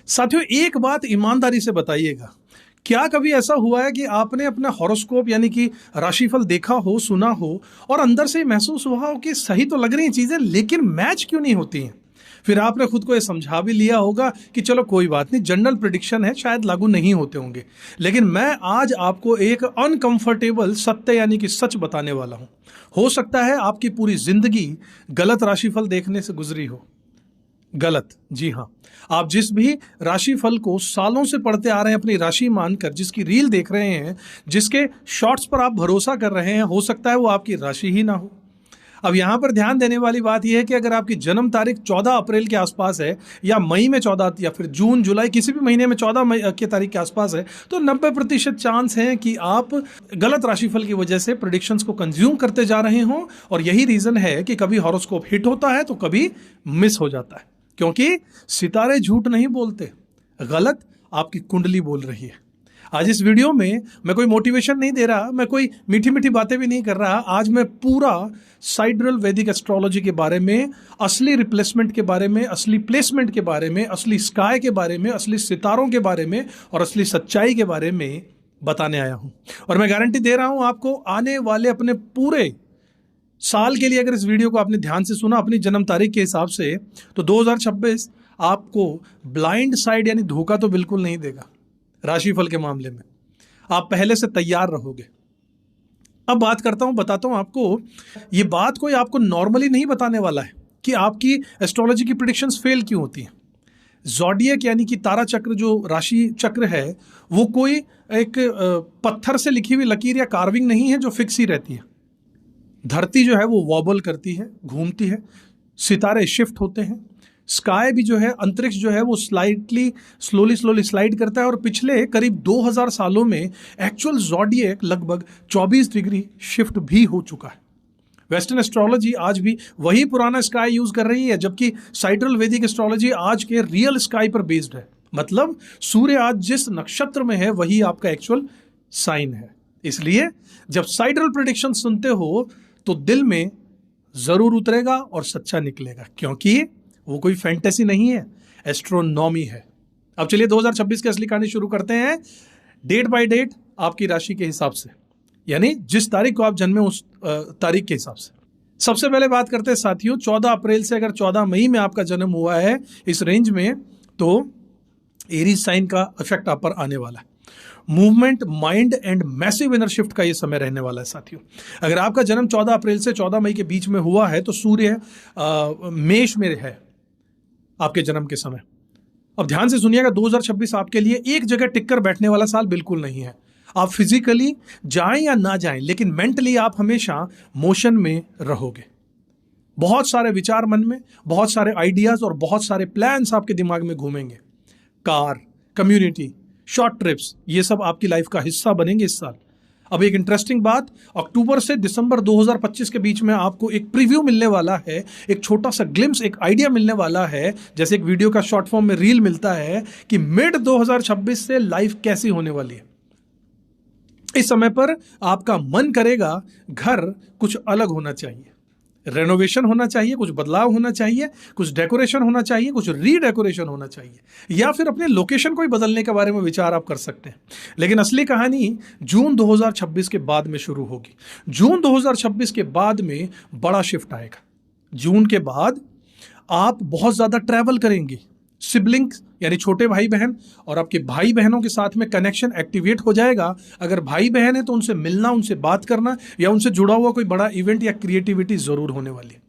साथियों, एक बात ईमानदारी से बताइएगा, क्या कभी ऐसा हुआ है कि आपने अपना हॉरोस्कोप यानी कि राशिफल देखा हो, सुना हो और अंदर से महसूस हुआ हो कि सही तो लग रही हैं चीजें लेकिन मैच क्यों नहीं होती हैं? फिर आपने खुद को ये समझा भी लिया होगा कि चलो कोई बात नहीं, जनरल प्रिडिक्शन है, शायद लागू नहीं होते होंगे। लेकिन मैं आज आपको एक अनकंफर्टेबल सत्य यानी कि सच बताने वाला हूं। हो सकता है आपकी पूरी जिंदगी गलत राशिफल देखने से गुजरी हो। गलत, जी हाँ। आप जिस भी राशिफल को सालों से पढ़ते आ रहे हैं, अपनी राशि मानकर जिसकी रील देख रहे हैं, जिसके शॉर्ट्स पर आप भरोसा कर रहे हैं, हो सकता है वो आपकी राशि ही ना हो। अब यहां पर ध्यान देने वाली बात यह है कि अगर आपकी जन्म तारीख 14 अप्रैल के आसपास है या मई में 14 या फिर जून जुलाई किसी भी महीने में 14 मई की तारीख के आसपास है, तो 90% चांस है कि आप गलत राशिफल की वजह से प्रेडिक्शंस को कंज्यूम करते जा रहे हों। और यही रीजन है कि कभी हॉरोस्कोप हिट होता है तो कभी मिस हो जाता है, क्योंकि सितारे झूठ नहीं बोलते, गलत आपकी कुंडली बोल रही है। आज इस वीडियो में मैं कोई मोटिवेशन नहीं दे रहा, मैं कोई मीठी मीठी बातें भी नहीं कर रहा। आज मैं पूरा साइड्रल वैदिक एस्ट्रोलॉजी के बारे में, असली रिप्लेसमेंट के बारे में, असली प्लेसमेंट के बारे में, असली स्काई के बारे में, असली सितारों के बारे में और असली सच्चाई के बारे में बताने आया हूं। और मैं गारंटी दे रहा हूं आपको, आने वाले अपने पूरे साल के लिए अगर इस वीडियो को आपने ध्यान से सुना अपनी जन्म तारीख के हिसाब से, तो 2026 आपको ब्लाइंड साइड यानी धोखा तो बिल्कुल नहीं देगा। राशिफल के मामले में आप पहले से तैयार रहोगे। अब बात करता हूं, बताता हूं आपको, ये बात कोई आपको नॉर्मली नहीं बताने वाला है कि आपकी एस्ट्रोलॉजी की प्रेडिक्शंस फेल क्यों होती हैं। ज़ोडिएक यानी कि तारा चक्र, जो राशि चक्र है, वो कोई एक पत्थर से लिखी हुई लकीर या कार्विंग नहीं है जो फिक्स ही रहती है। धरती जो है वो वॉबल करती है, घूमती है, सितारे शिफ्ट होते हैं, स्काई भी जो है, अंतरिक्ष जो है वो स्लोली स्लाइड करता है। और पिछले करीब 2000 सालों में एक्चुअल ज़ोडिएक लगभग 24 डिग्री शिफ्ट भी हो चुका है। वेस्टर्न एस्ट्रोलॉजी आज भी वही पुराना स्काई यूज कर रही है, जबकि साइड्रल वैदिक एस्ट्रोलॉजी आज के रियल स्काई पर बेस्ड है। मतलब सूर्य आज जिस नक्षत्र में है वही आपका एक्चुअल साइन है। इसलिए जब साइड्रल प्रेडिक्शन सुनते हो तो दिल में जरूर उतरेगा और सच्चा निकलेगा, क्योंकि वो कोई फैंटेसी नहीं है, एस्ट्रोनॉमी है। अब चलिए 2026 की असली कहानी शुरू करते हैं, डेट बाय डेट आपकी राशि के हिसाब से, यानी जिस तारीख को आप जन्मे उस तारीख के हिसाब से। सबसे पहले बात करते हैं साथियों, 14 अप्रैल से अगर 14 मई में आपका जन्म हुआ है, इस रेंज में, तो एरीज साइन का इफेक्ट आप पर आने वाला है। Movement, mind and massive inner shift का ये समय रहने वाला है साथियों। अगर आपका जन्म 14 अप्रैल से 14 मई के बीच में हुआ है तो सूर्य मेष में है आपके जन्म के समय। अब ध्यान से सुनिएगा, 2026 आपके लिए एक जगह टिककर बैठने वाला साल बिल्कुल नहीं है। आप फिजिकली जाएं या ना जाएं, लेकिन मेंटली आप हमेशा मोशन में रहोगे। बहुत सारे विचार मन में, बहुत सारे आइडियाज और बहुत सारे प्लान्स आपके दिमाग में घूमेंगे। कार, कम्युनिटी, शॉर्ट ट्रिप्स, ये सब आपकी लाइफ का हिस्सा बनेंगे इस साल। अब एक इंटरेस्टिंग बात, अक्टूबर से दिसंबर 2025 के बीच में आपको एक प्रीव्यू मिलने वाला है, एक छोटा सा ग्लिम्स, एक आइडिया मिलने वाला है, जैसे एक वीडियो का शॉर्ट फॉर्म में रील मिलता है कि मिड 2026 से लाइफ कैसी होने वाली है। इस समय पर आपका मन करेगा घर कुछ अलग होना चाहिए, रेनोवेशन होना चाहिए, कुछ बदलाव होना चाहिए, कुछ डेकोरेशन होना चाहिए, कुछ रीडेकोरेशन होना चाहिए, या फिर अपने लोकेशन को ही बदलने के बारे में विचार आप कर सकते हैं। लेकिन असली कहानी जून 2026 के बाद में शुरू होगी। जून 2026 के बाद में बड़ा शिफ्ट आएगा। जून के बाद आप बहुत ज्यादा ट्रैवल करेंगे। सिबलिंग्स यानी छोटे भाई बहन और आपके भाई बहनों के साथ में कनेक्शन एक्टिवेट हो जाएगा। अगर भाई बहन है तो उनसे मिलना, उनसे बात करना या उनसे जुड़ा हुआ कोई बड़ा इवेंट या क्रिएटिविटी जरूर होने वाली है।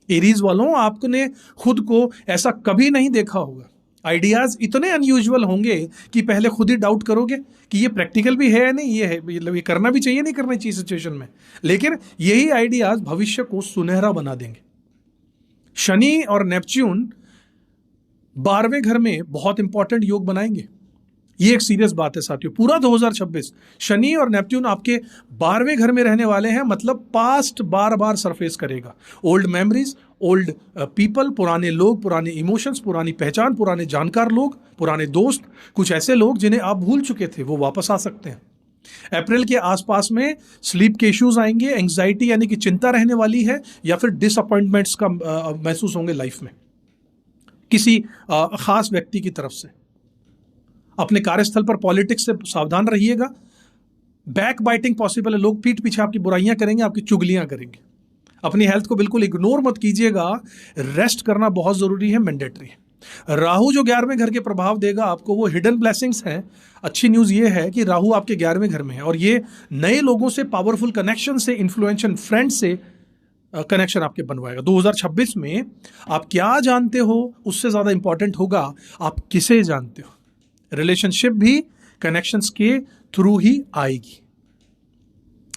एरीज वालों, आपने खुद को ऐसा कभी नहीं देखा होगा। आइडियाज इतने अनयूजुअल होंगे कि पहले खुद ही डाउट करोगे कि ये प्रैक्टिकल भी है या नहीं, ये है, मतलब ये करना भी चाहिए नहीं करना चाहिए सिचुएशन में। लेकिन यही आइडियाज भविष्य को सुनहरा बना देंगे। शनि और नेपच्यून 12वें घर में बहुत इंपॉर्टेंट योग बनाएंगे। ये एक सीरियस बात है साथियों। पूरा 2026 शनि और नेपच्यून आपके 12वें घर में रहने वाले हैं, मतलब पास्ट बार बार सरफेस करेगा। ओल्ड मेमोरीज, ओल्ड पीपल, पुराने लोग, पुराने इमोशंस, पुरानी पहचान, पुराने जानकार लोग, पुराने दोस्त, कुछ ऐसे लोग जिन्हें आप भूल चुके थे, वो वापस आ सकते हैं। अप्रैल के आसपास में स्लीप के इश्यूज आएंगे, एंग्जाइटी यानी कि चिंता रहने वाली है, या फिर डिसअपॉइंटमेंट्स का महसूस होंगे लाइफ में। किसी खास व्यक्ति की तरफ से। अपने कार्यस्थल पर पॉलिटिक्स से सावधान रहिएगा। बैक बाइटिंग पॉसिबल है, लोग पीठ पीछे आपकी बुराइयां करेंगे, आपकी चुगलियां करेंगे। अपनी हेल्थ को बिल्कुल इग्नोर मत कीजिएगा। रेस्ट करना बहुत जरूरी है, मैंडेटरी है। राहु जो 11वें घर के प्रभाव देगा आपको, वो हिडन ब्लेसिंग्स हैं। अच्छी न्यूज ये है कि राहु आपके 11वें घर में है और ये नए लोगों से, पावरफुल कनेक्शन से, इन्फ्लुएंशियल फ्रेंड से कनेक्शन आपके बनवाएगा। 2026 में आप क्या जानते हो उससे ज्यादा इंपॉर्टेंट होगा आप किसे जानते हो। रिलेशनशिप भी कनेक्शंस के थ्रू ही आएगी।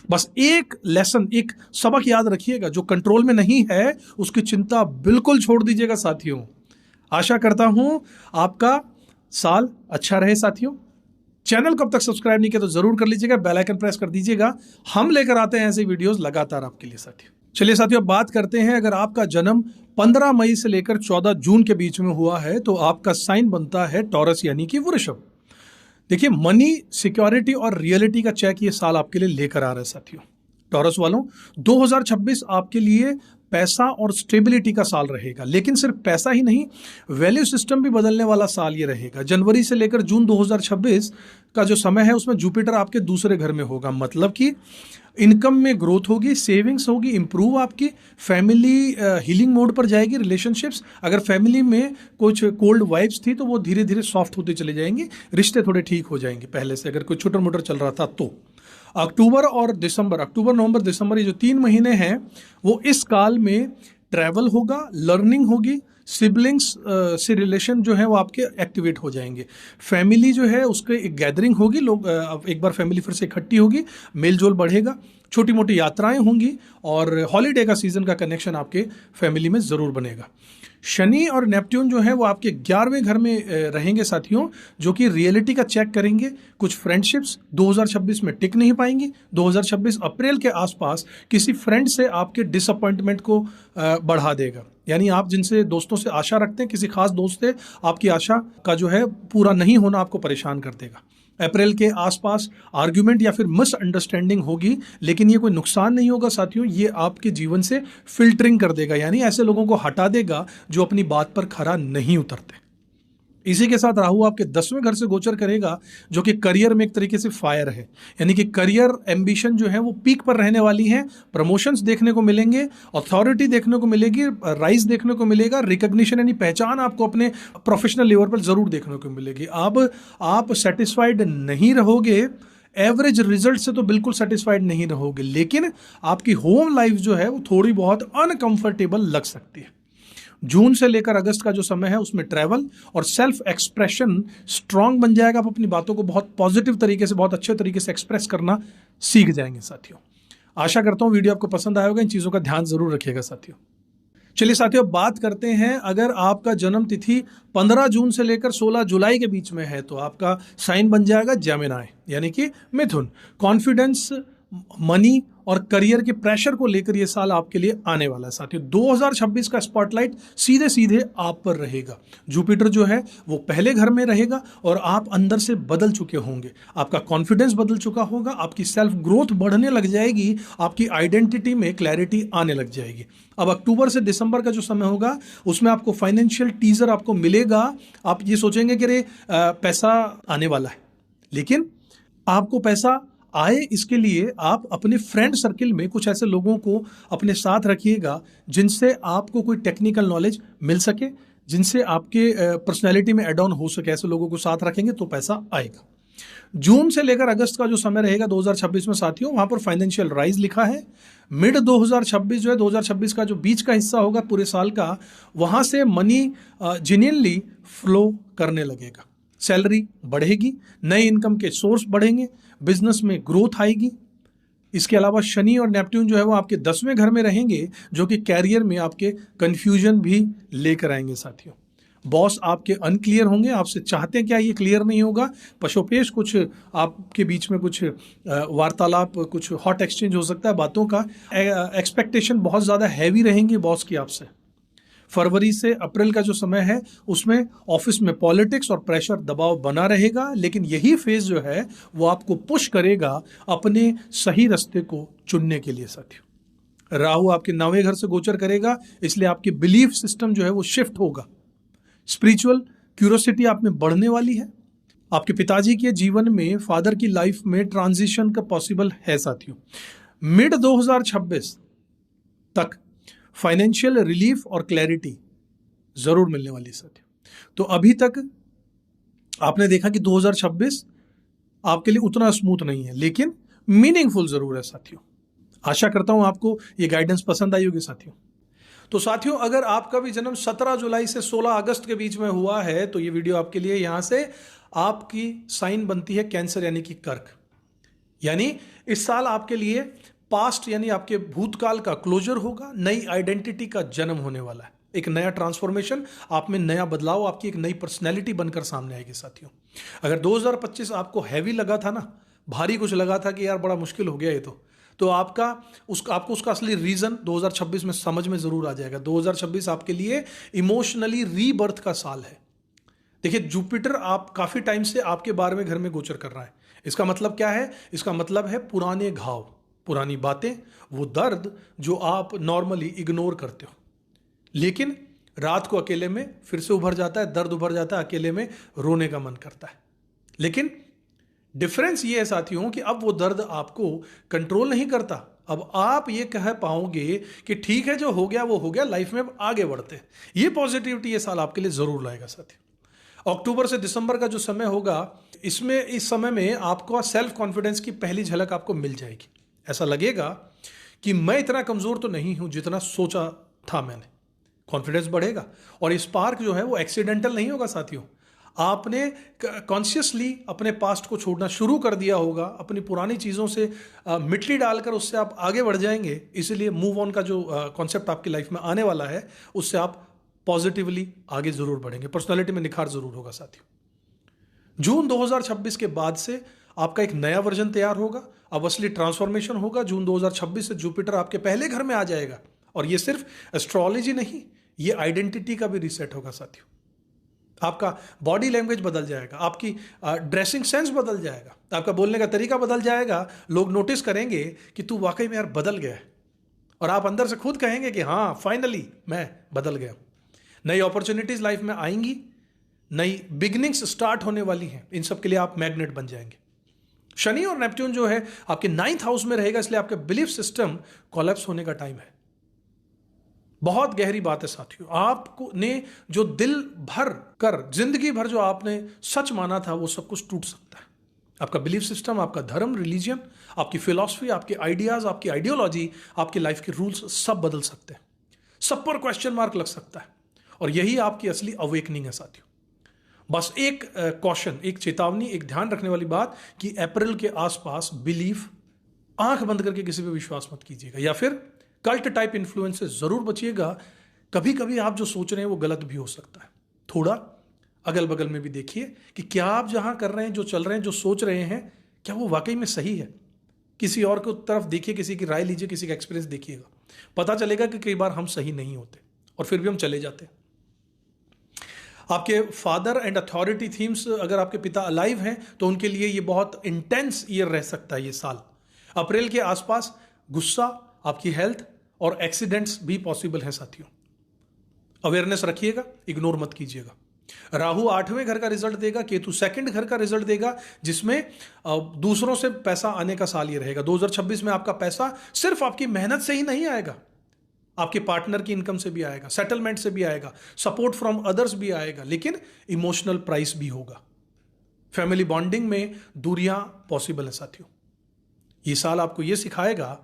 बस एक लेसन, एक सबक याद रखिएगा, जो कंट्रोल में नहीं है उसकी चिंता बिल्कुल छोड़ दीजिएगा साथियों। आशा करता हूं आपका साल अच्छा रहे साथियों। चैनल को अब तक सब्सक्राइब नहीं किया तो जरूर कर लीजिएगा, बेल आइकन प्रेस कर दीजिएगा। हम लेकर आते हैं ऐसे वीडियोस लगातार आपके लिए साथियों। चलिए साथियों, बात करते हैं, अगर आपका जन्म 15 मई से लेकर 14 जून के बीच में हुआ है तो आपका साइन बनता है टॉरस यानी कि वृषभ। देखिए, मनी, सिक्योरिटी और रियलिटी का चेक ये साल आपके लिए लेकर आ रहा है साथियों। टॉरस वालों, 2026 आपके लिए पैसा और स्टेबिलिटी का साल रहेगा, लेकिन सिर्फ पैसा ही नहीं, वैल्यू सिस्टम भी बदलने वाला साल ये रहेगा। जनवरी से लेकर जून 2026 का जो समय है उसमें जुपिटर आपके दूसरे घर में होगा, मतलब कि इनकम में ग्रोथ होगी, सेविंग्स होगी, इंप्रूव आपकी फैमिली हीलिंग मोड पर जाएगी। रिलेशनशिप्स, अगर फैमिली में कुछ कोल्ड वाइब्स थी तो वो धीरे धीरे सॉफ्ट होते चले जाएंगे, रिश्ते थोड़े ठीक हो जाएंगे पहले से, अगर कोई छोटा मोटर चल रहा था तो। अक्टूबर और दिसंबर, अक्टूबर नवंबर दिसंबर, ये जो 3 महीने हैं वो इस काल में ट्रैवल होगा, लर्निंग होगी, सिबलिंग्स से रिलेशन जो है वो आपके एक्टिवेट हो जाएंगे। फैमिली जो है उसके एक गैदरिंग होगी, लोग एक बार फैमिली फिर से इकट्ठी होगी, मेलजोल बढ़ेगा, छोटी मोटी यात्राएं होंगी और हॉलीडे का सीजन का कनेक्शन आपके फैमिली में जरूर बनेगा। शनि और नेपट्यून जो है वो आपके 11वें घर में रहेंगे साथियों, जो कि रियलिटी का चेक करेंगे। कुछ फ्रेंडशिप्स 2026 में टिक नहीं पाएंगी। 2026 अप्रैल के आसपास किसी फ्रेंड से आपके डिसअपॉइंटमेंट को बढ़ा देगा, यानी आप जिनसे दोस्तों से आशा रखते हैं, किसी खास दोस्त से आपकी आशा का जो है पूरा नहीं होना आपको परेशान कर देगा। अप्रैल के आसपास आर्ग्यूमेंट या फिर मिसअंडरस्टैंडिंग होगी, लेकिन ये कोई नुकसान नहीं होगा साथियों, ये आपके जीवन से फिल्टरिंग कर देगा, यानी ऐसे लोगों को हटा देगा जो अपनी बात पर खरा नहीं उतरते। इसी के साथ राहु आपके 10वें घर से गोचर करेगा, जो कि करियर में एक तरीके से फायर है, यानी कि करियर एम्बिशन जो है वो पीक पर रहने वाली है। प्रमोशंस देखने को मिलेंगे, अथॉरिटी देखने को मिलेगी, राइज देखने को मिलेगा, रिकॉग्निशन यानी पहचान आपको अपने प्रोफेशनल लेवल पर जरूर देखने को मिलेगी। अब आप सेटिस्फाइड नहीं रहोगे, एवरेज रिजल्ट से तो बिल्कुल सेटिस्फाइड नहीं रहोगे, लेकिन आपकी होम लाइफ जो है वो थोड़ी बहुत अनकंफर्टेबल लग सकती है। जून से लेकर अगस्त का जो समय है उसमें ट्रैवल और सेल्फ एक्सप्रेशन स्ट्रांग बन जाएगा। आप अपनी बातों को बहुत पॉजिटिव तरीके से, बहुत अच्छे तरीके से एक्सप्रेस करना सीख जाएंगे साथियों। आशा करता हूं वीडियो आपको पसंद आया होगा, इन चीजों का ध्यान जरूर रखिएगा साथियों। चलिए साथियों, बात करते हैं, अगर आपका जन्म तिथि 15 जून से लेकर 16 जुलाई के बीच में है तो आपका साइन बन जाएगा जेमिनी यानी कि मिथुन। कॉन्फिडेंस, मनी और करियर के प्रेशर को लेकर यह साल आपके लिए आने वाला है साथियों। 2026 का स्पॉटलाइट सीधे सीधे आप पर रहेगा। जुपिटर जो है वो पहले घर में रहेगा और आप अंदर से बदल चुके होंगे, आपका कॉन्फिडेंस बदल चुका होगा, आपकी सेल्फ ग्रोथ बढ़ने लग जाएगी, आपकी आइडेंटिटी में क्लैरिटी आने लग जाएगी। अब अक्टूबर से दिसंबर का जो समय होगा उसमें आपको फाइनेंशियल टीजर आपको मिलेगा। आप ये सोचेंगे कि अरे पैसा आने वाला है, लेकिन आपको पैसा आए इसके लिए आप अपने फ्रेंड सर्किल में कुछ ऐसे लोगों को अपने साथ रखिएगा जिनसे आपको कोई टेक्निकल नॉलेज मिल सके, जिनसे आपके पर्सनैलिटी में एड ऑन हो सके। ऐसे लोगों को साथ रखेंगे तो पैसा आएगा। जून से लेकर अगस्त का जो समय रहेगा 2026 में साथियों, वहां पर फाइनेंशियल राइज लिखा है। मिड 2026 जो है, 2026 का जो बीच का हिस्सा होगा पूरे साल का, वहां से मनी जेन्युइनली फ्लो करने लगेगा, सैलरी बढ़ेगी, नए इनकम के सोर्स बढ़ेंगे, बिजनेस में ग्रोथ आएगी। इसके अलावा शनि और नेपट्यून जो है वो आपके 10वें घर में रहेंगे, जो कि कैरियर में आपके कंफ्यूजन भी लेकर आएंगे साथियों। बॉस आपके अनक्लियर होंगे, आपसे चाहते क्या ये क्लियर नहीं होगा। पशोपेश कुछ आपके बीच में कुछ वार्तालाप, कुछ हॉट एक्सचेंज हो सकता है बातों का। एक्सपेक्टेशन बहुत ज़्यादा हैवी रहेंगी बॉस की आपसे। फरवरी से अप्रैल का जो समय है उसमें ऑफिस में पॉलिटिक्स और प्रेशर, दबाव बना रहेगा, लेकिन यही फेज जो है वो आपको पुश करेगा अपने सही रास्ते को चुनने के लिए साथियों। राहु आपके 9वें घर से गोचर करेगा, इसलिए आपकी बिलीफ सिस्टम जो है वो शिफ्ट होगा। स्पिरिचुअल क्यूरियोसिटी आप में बढ़ने वाली है। आपके पिताजी के जीवन में, फादर की लाइफ में ट्रांजिशन का पॉसिबल है साथियों। मिड 2026 तक फाइनेंशियल रिलीफ और क्लैरिटी जरूर मिलने वाली है साथियों। तो अभी तक आपने देखा कि 2026 आपके लिए उतना स्मूथ नहीं है, लेकिन मीनिंगफुल जरूर है साथियों। आशा करता हूं आपको ये गाइडेंस पसंद आई होगी साथियों। तो साथियों, अगर आपका भी जन्म 17 जुलाई से 16 अगस्त के बीच में हुआ है तो ये वीडियो आपके लिए। यहां से आपकी साइन बनती है कैंसर यानी कि कर्क। यानी इस साल आपके लिए पास्ट यानी आपके भूतकाल का क्लोजर होगा, नई आइडेंटिटी का जन्म होने वाला है, एक नया ट्रांसफॉर्मेशन, आप में नया बदलाव, आपकी एक नई पर्सनैलिटी बनकर सामने आएगी साथियों। अगर 2025 आपको हैवी लगा था ना, भारी कुछ लगा था कि यार बड़ा मुश्किल हो गया ये तो आपको उसका असली रीजन 2026 में समझ में जरूर आ जाएगा। 2026 आपके लिए इमोशनली रीबर्थ का साल है। देखिए, जुपिटर आप काफी टाइम से आपके 12वें घर में गोचर कर रहा है। इसका मतलब क्या है? इसका मतलब है पुराने घाव, पुरानी बातें, वो दर्द जो आप नॉर्मली इग्नोर करते हो, लेकिन रात को अकेले में फिर से उभर जाता है, दर्द उभर जाता है, अकेले में रोने का मन करता है। लेकिन डिफरेंस ये है साथियों कि अब वो दर्द आपको कंट्रोल नहीं करता। अब आप ये कह पाओगे कि ठीक है, जो हो गया वो हो गया, लाइफ में अब आगे बढ़ते हैं। ये पॉजिटिविटी ये साल आपके लिए जरूर लाएगा साथियों। अक्टूबर से दिसंबर का जो समय होगा, इस समय में आपको सेल्फ कॉन्फिडेंस की पहली झलक आपको मिल जाएगी। ऐसा लगेगा कि मैं इतना कमजोर तो नहीं हूं जितना सोचा था मैंने। कॉन्फिडेंस बढ़ेगा और स्पार्क जो है वो एक्सीडेंटल नहीं होगा साथियों। आपने कॉन्शियसली अपने पास्ट को छोड़ना शुरू कर दिया होगा, अपनी पुरानी चीज़ों से मिट्टी डालकर उससे आप आगे बढ़ जाएंगे। इसलिए मूव ऑन का जो कॉन्सेप्ट आपकी लाइफ में आने वाला है, उससे आप पॉजिटिवली आगे जरूर बढ़ेंगे, पर्सनालिटी में निखार जरूर होगा साथियों। जून 2026 के बाद से आपका एक नया वर्जन तैयार होगा, अब असली ट्रांसफॉर्मेशन होगा। जून 2026 से जुपिटर आपके पहले घर में आ जाएगा और ये सिर्फ एस्ट्रोलॉजी नहीं, ये आइडेंटिटी का भी रीसेट होगा साथियों। आपका बॉडी लैंग्वेज बदल जाएगा, आपकी ड्रेसिंग सेंस बदल जाएगा, आपका बोलने का तरीका बदल जाएगा। लोग नोटिस करेंगे कि तू वाकई में यार बदल गया है, और आप अंदर से खुद कहेंगे कि हाँ, फाइनली मैं बदल गया। नई अपॉर्चुनिटीज लाइफ में आएंगी, नई बिगिनिंग्स स्टार्ट होने वाली हैं। इन सब के लिए आप मैग्नेट बन जाएंगे। शनि और नेपट्यून जो है आपके 9th हाउस में रहेगा, इसलिए आपके बिलीफ सिस्टम कोलैप्स होने का टाइम है। बहुत गहरी बात है साथियों। आपको ने जो दिल भर कर, जिंदगी भर जो आपने सच माना था, वो सब कुछ टूट सकता है। आपका बिलीफ सिस्टम, आपका धर्म, रिलीजन, आपकी फिलॉसफी, आपके आइडियाज, आपकी आइडियोलॉजी, आपकी लाइफ के रूल्स सब बदल सकते हैं। सब पर क्वेश्चन मार्क लग सकता है, और यही आपकी असली अवेकनिंग है साथियों। बस एक कॉशन, एक चेतावनी, एक ध्यान रखने वाली बात कि अप्रैल के आसपास बिलीफ, आंख बंद करके किसी पे विश्वास मत कीजिएगा, या फिर कल्ट टाइप इन्फ्लुएंस से जरूर बचिएगा। कभी कभी आप जो सोच रहे हैं वो गलत भी हो सकता है। थोड़ा अगल बगल में भी देखिए कि क्या आप जहां कर रहे हैं, जो चल रहे हैं, जो सोच रहे हैं, क्या वो वाकई में सही है। किसी और की तरफ देखिए, किसी की राय लीजिए, किसी का एक्सपीरियंस देखिएगा। पता चलेगा कि कई बार हम सही नहीं होते और फिर भी हम चले जाते हैं। आपके फादर एंड अथॉरिटी थीम्स, अगर आपके पिता अलाइव हैं तो उनके लिए ये बहुत इंटेंस ईयर रह सकता है ये साल। अप्रैल के आसपास गुस्सा, आपकी हेल्थ और एक्सीडेंट्स भी पॉसिबल है साथियों। अवेयरनेस रखिएगा, इग्नोर मत कीजिएगा। राहु 8वें घर का रिजल्ट देगा, केतु 2nd घर का रिजल्ट देगा, जिसमें दूसरों से पैसा आने का साल ये रहेगा। 2026 में आपका पैसा सिर्फ आपकी मेहनत से ही नहीं आएगा, आपके पार्टनर की इनकम से भी आएगा, सेटलमेंट से भी आएगा, सपोर्ट फ्रॉम अदर्स भी आएगा, लेकिन इमोशनल प्राइस भी होगा। फैमिली बॉन्डिंग में दूरियां पॉसिबल है साथियों। ये साल आपको ये सिखाएगा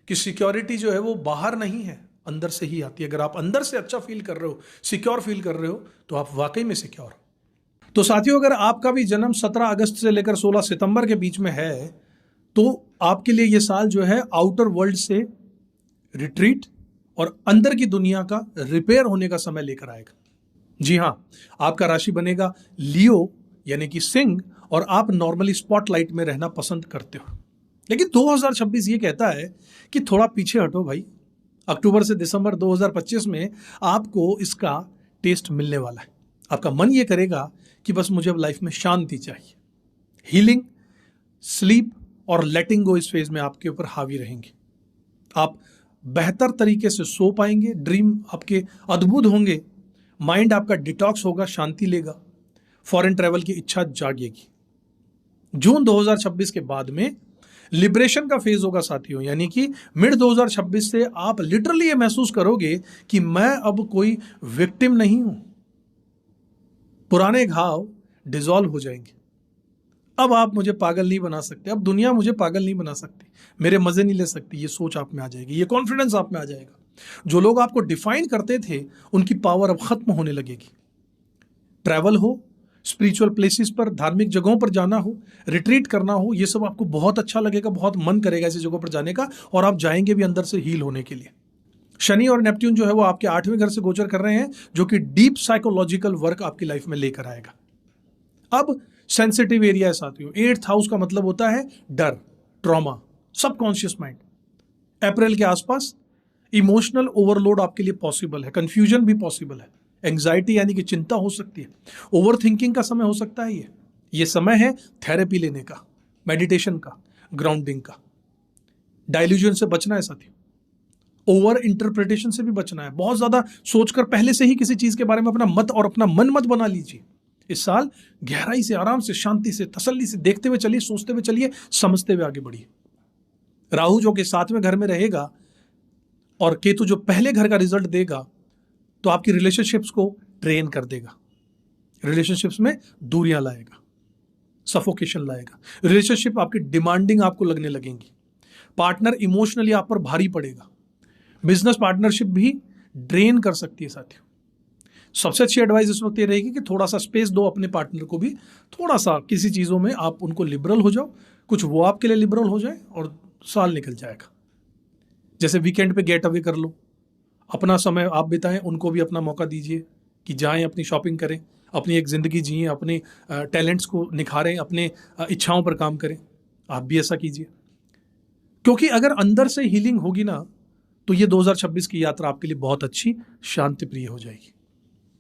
कि सिक्योरिटी जो है वो बाहर नहीं है, अंदर से ही आती है। अगर आप अंदर से अच्छा फील कर रहे हो, सिक्योर फील कर रहे हो, तो आप वाकई में सिक्योर हो। तो साथियों, अगर आपका भी जन्म 17 अगस्त से लेकर 16 सितंबर के बीच में है, तो आपके लिए ये साल जो है आउटर वर्ल्ड से रिट्रीट और अंदर की दुनिया का रिपेयर होने का समय लेकर आएगा। जी हां, आपका राशि बनेगा लियो यानी कि सिंह, और आप नॉर्मली स्पॉटलाइट में रहना पसंद करते हो। लेकिन 2026 ये कहता है कि थोड़ा पीछे हटो भाई। अक्टूबर से दिसंबर 2025 में आपको इसका टेस्ट मिलने वाला है। आपका मन ये करेगा कि बस मुझे अब लाइफ में शांति चाहिए। हीलिंग, स्लीप और लेटिंग गो इस फेज में आपके ऊपर हावी रहेंगे। आप बेहतर तरीके से सो पाएंगे, ड्रीम आपके अद्भुत होंगे, माइंड आपका डिटॉक्स होगा, शांति लेगा, फॉरेन ट्रैवल की इच्छा जागेगी। जून 2026 के बाद में लिबरेशन का फेज होगा साथियों, यानी कि मिड 2026 से आप लिटरली ये महसूस करोगे कि मैं अब कोई विक्टिम नहीं हूं। पुराने घाव डिसॉल्व हो जाएंगे। अब आप मुझे पागल नहीं बना सकते, अब दुनिया मुझे पागल नहीं बना सकती, मेरे मजे नहीं ले सकती। ये सोच आप में आ जाएगी, ये कॉन्फिडेंस आप में आ जाएगा। जो लोग आपको डिफाइन करते थे उनकी पावर अब खत्म होने लगेगी। ट्रैवल हो, स्पिरिचुअल प्लेसेस पर, धार्मिक जगहों पर जाना हो, रिट्रीट करना हो, ये सब आपको बहुत अच्छा लगेगा, बहुत मन करेगा ऐसी जगहों पर जाने का, और आप जाएंगे भी अंदर से हील होने के लिए। शनि और नेपट्यून जो है वो आपके 8वें घर से गोचर कर रहे हैं, जो कि डीप साइकोलॉजिकल वर्क आपकी लाइफ में लेकर आएगा। अब सेंसिटिव एरिया है साथियों। 8th हाउस का मतलब होता है डर, ट्रॉमा, सबकॉन्शियस माइंड। अप्रैल के आसपास इमोशनल ओवरलोड आपके लिए पॉसिबल है, कंफ्यूजन भी पॉसिबल है, एंग्जाइटी यानी कि चिंता हो सकती है, ओवर थिंकिंग का समय हो सकता है। ये समय है थेरेपी लेने का, मेडिटेशन का, ग्राउंडिंग का। डाइल्यूजन से बचना है साथियों, ओवर इंटरप्रिटेशन से भी बचना है। बहुत ज्यादा सोचकर पहले से ही किसी चीज के बारे में अपना मत और अपना मन मत बना लीजिए। इस साल गहराई से, आराम से, शांति से, तसल्ली से देखते हुए चलिए, सोचते हुए चलिए, समझते हुए आगे बढ़िए। राहु जो कि 7वें घर में रहेगा और केतु जो पहले घर का रिजल्ट देगा, तो आपकी रिलेशनशिप्स को ट्रेन कर देगा, रिलेशनशिप्स में दूरियां लाएगा, सफोकेशन लाएगा। रिलेशनशिप आपकी डिमांडिंग आपको लगने लगेंगी। पार्टनर इमोशनली आप पर भारी पड़ेगा। बिजनेस पार्टनरशिप भी ड्रेन कर सकती है साथियों। सबसे अच्छी एडवाइस इस वक्त ये रहेगी कि थोड़ा सा स्पेस दो अपने पार्टनर को भी, थोड़ा सा किसी चीज़ों में आप उनको लिबरल हो जाओ, कुछ वो आपके लिए लिबरल हो जाए और साल निकल जाएगा। जैसे वीकेंड पे गेट अवे कर लो, अपना समय आप बिताएं, उनको भी अपना मौका दीजिए कि जाएं, अपनी शॉपिंग करें, अपनी एक ज़िंदगी जिए, अपने टैलेंट्स को निखारें, अपने इच्छाओं पर काम करें। आप भी ऐसा कीजिए, क्योंकि अगर अंदर से हीलिंग होगी ना, तो ये 2026 की यात्रा आपके लिए बहुत अच्छी, शांति प्रिय हो जाएगी।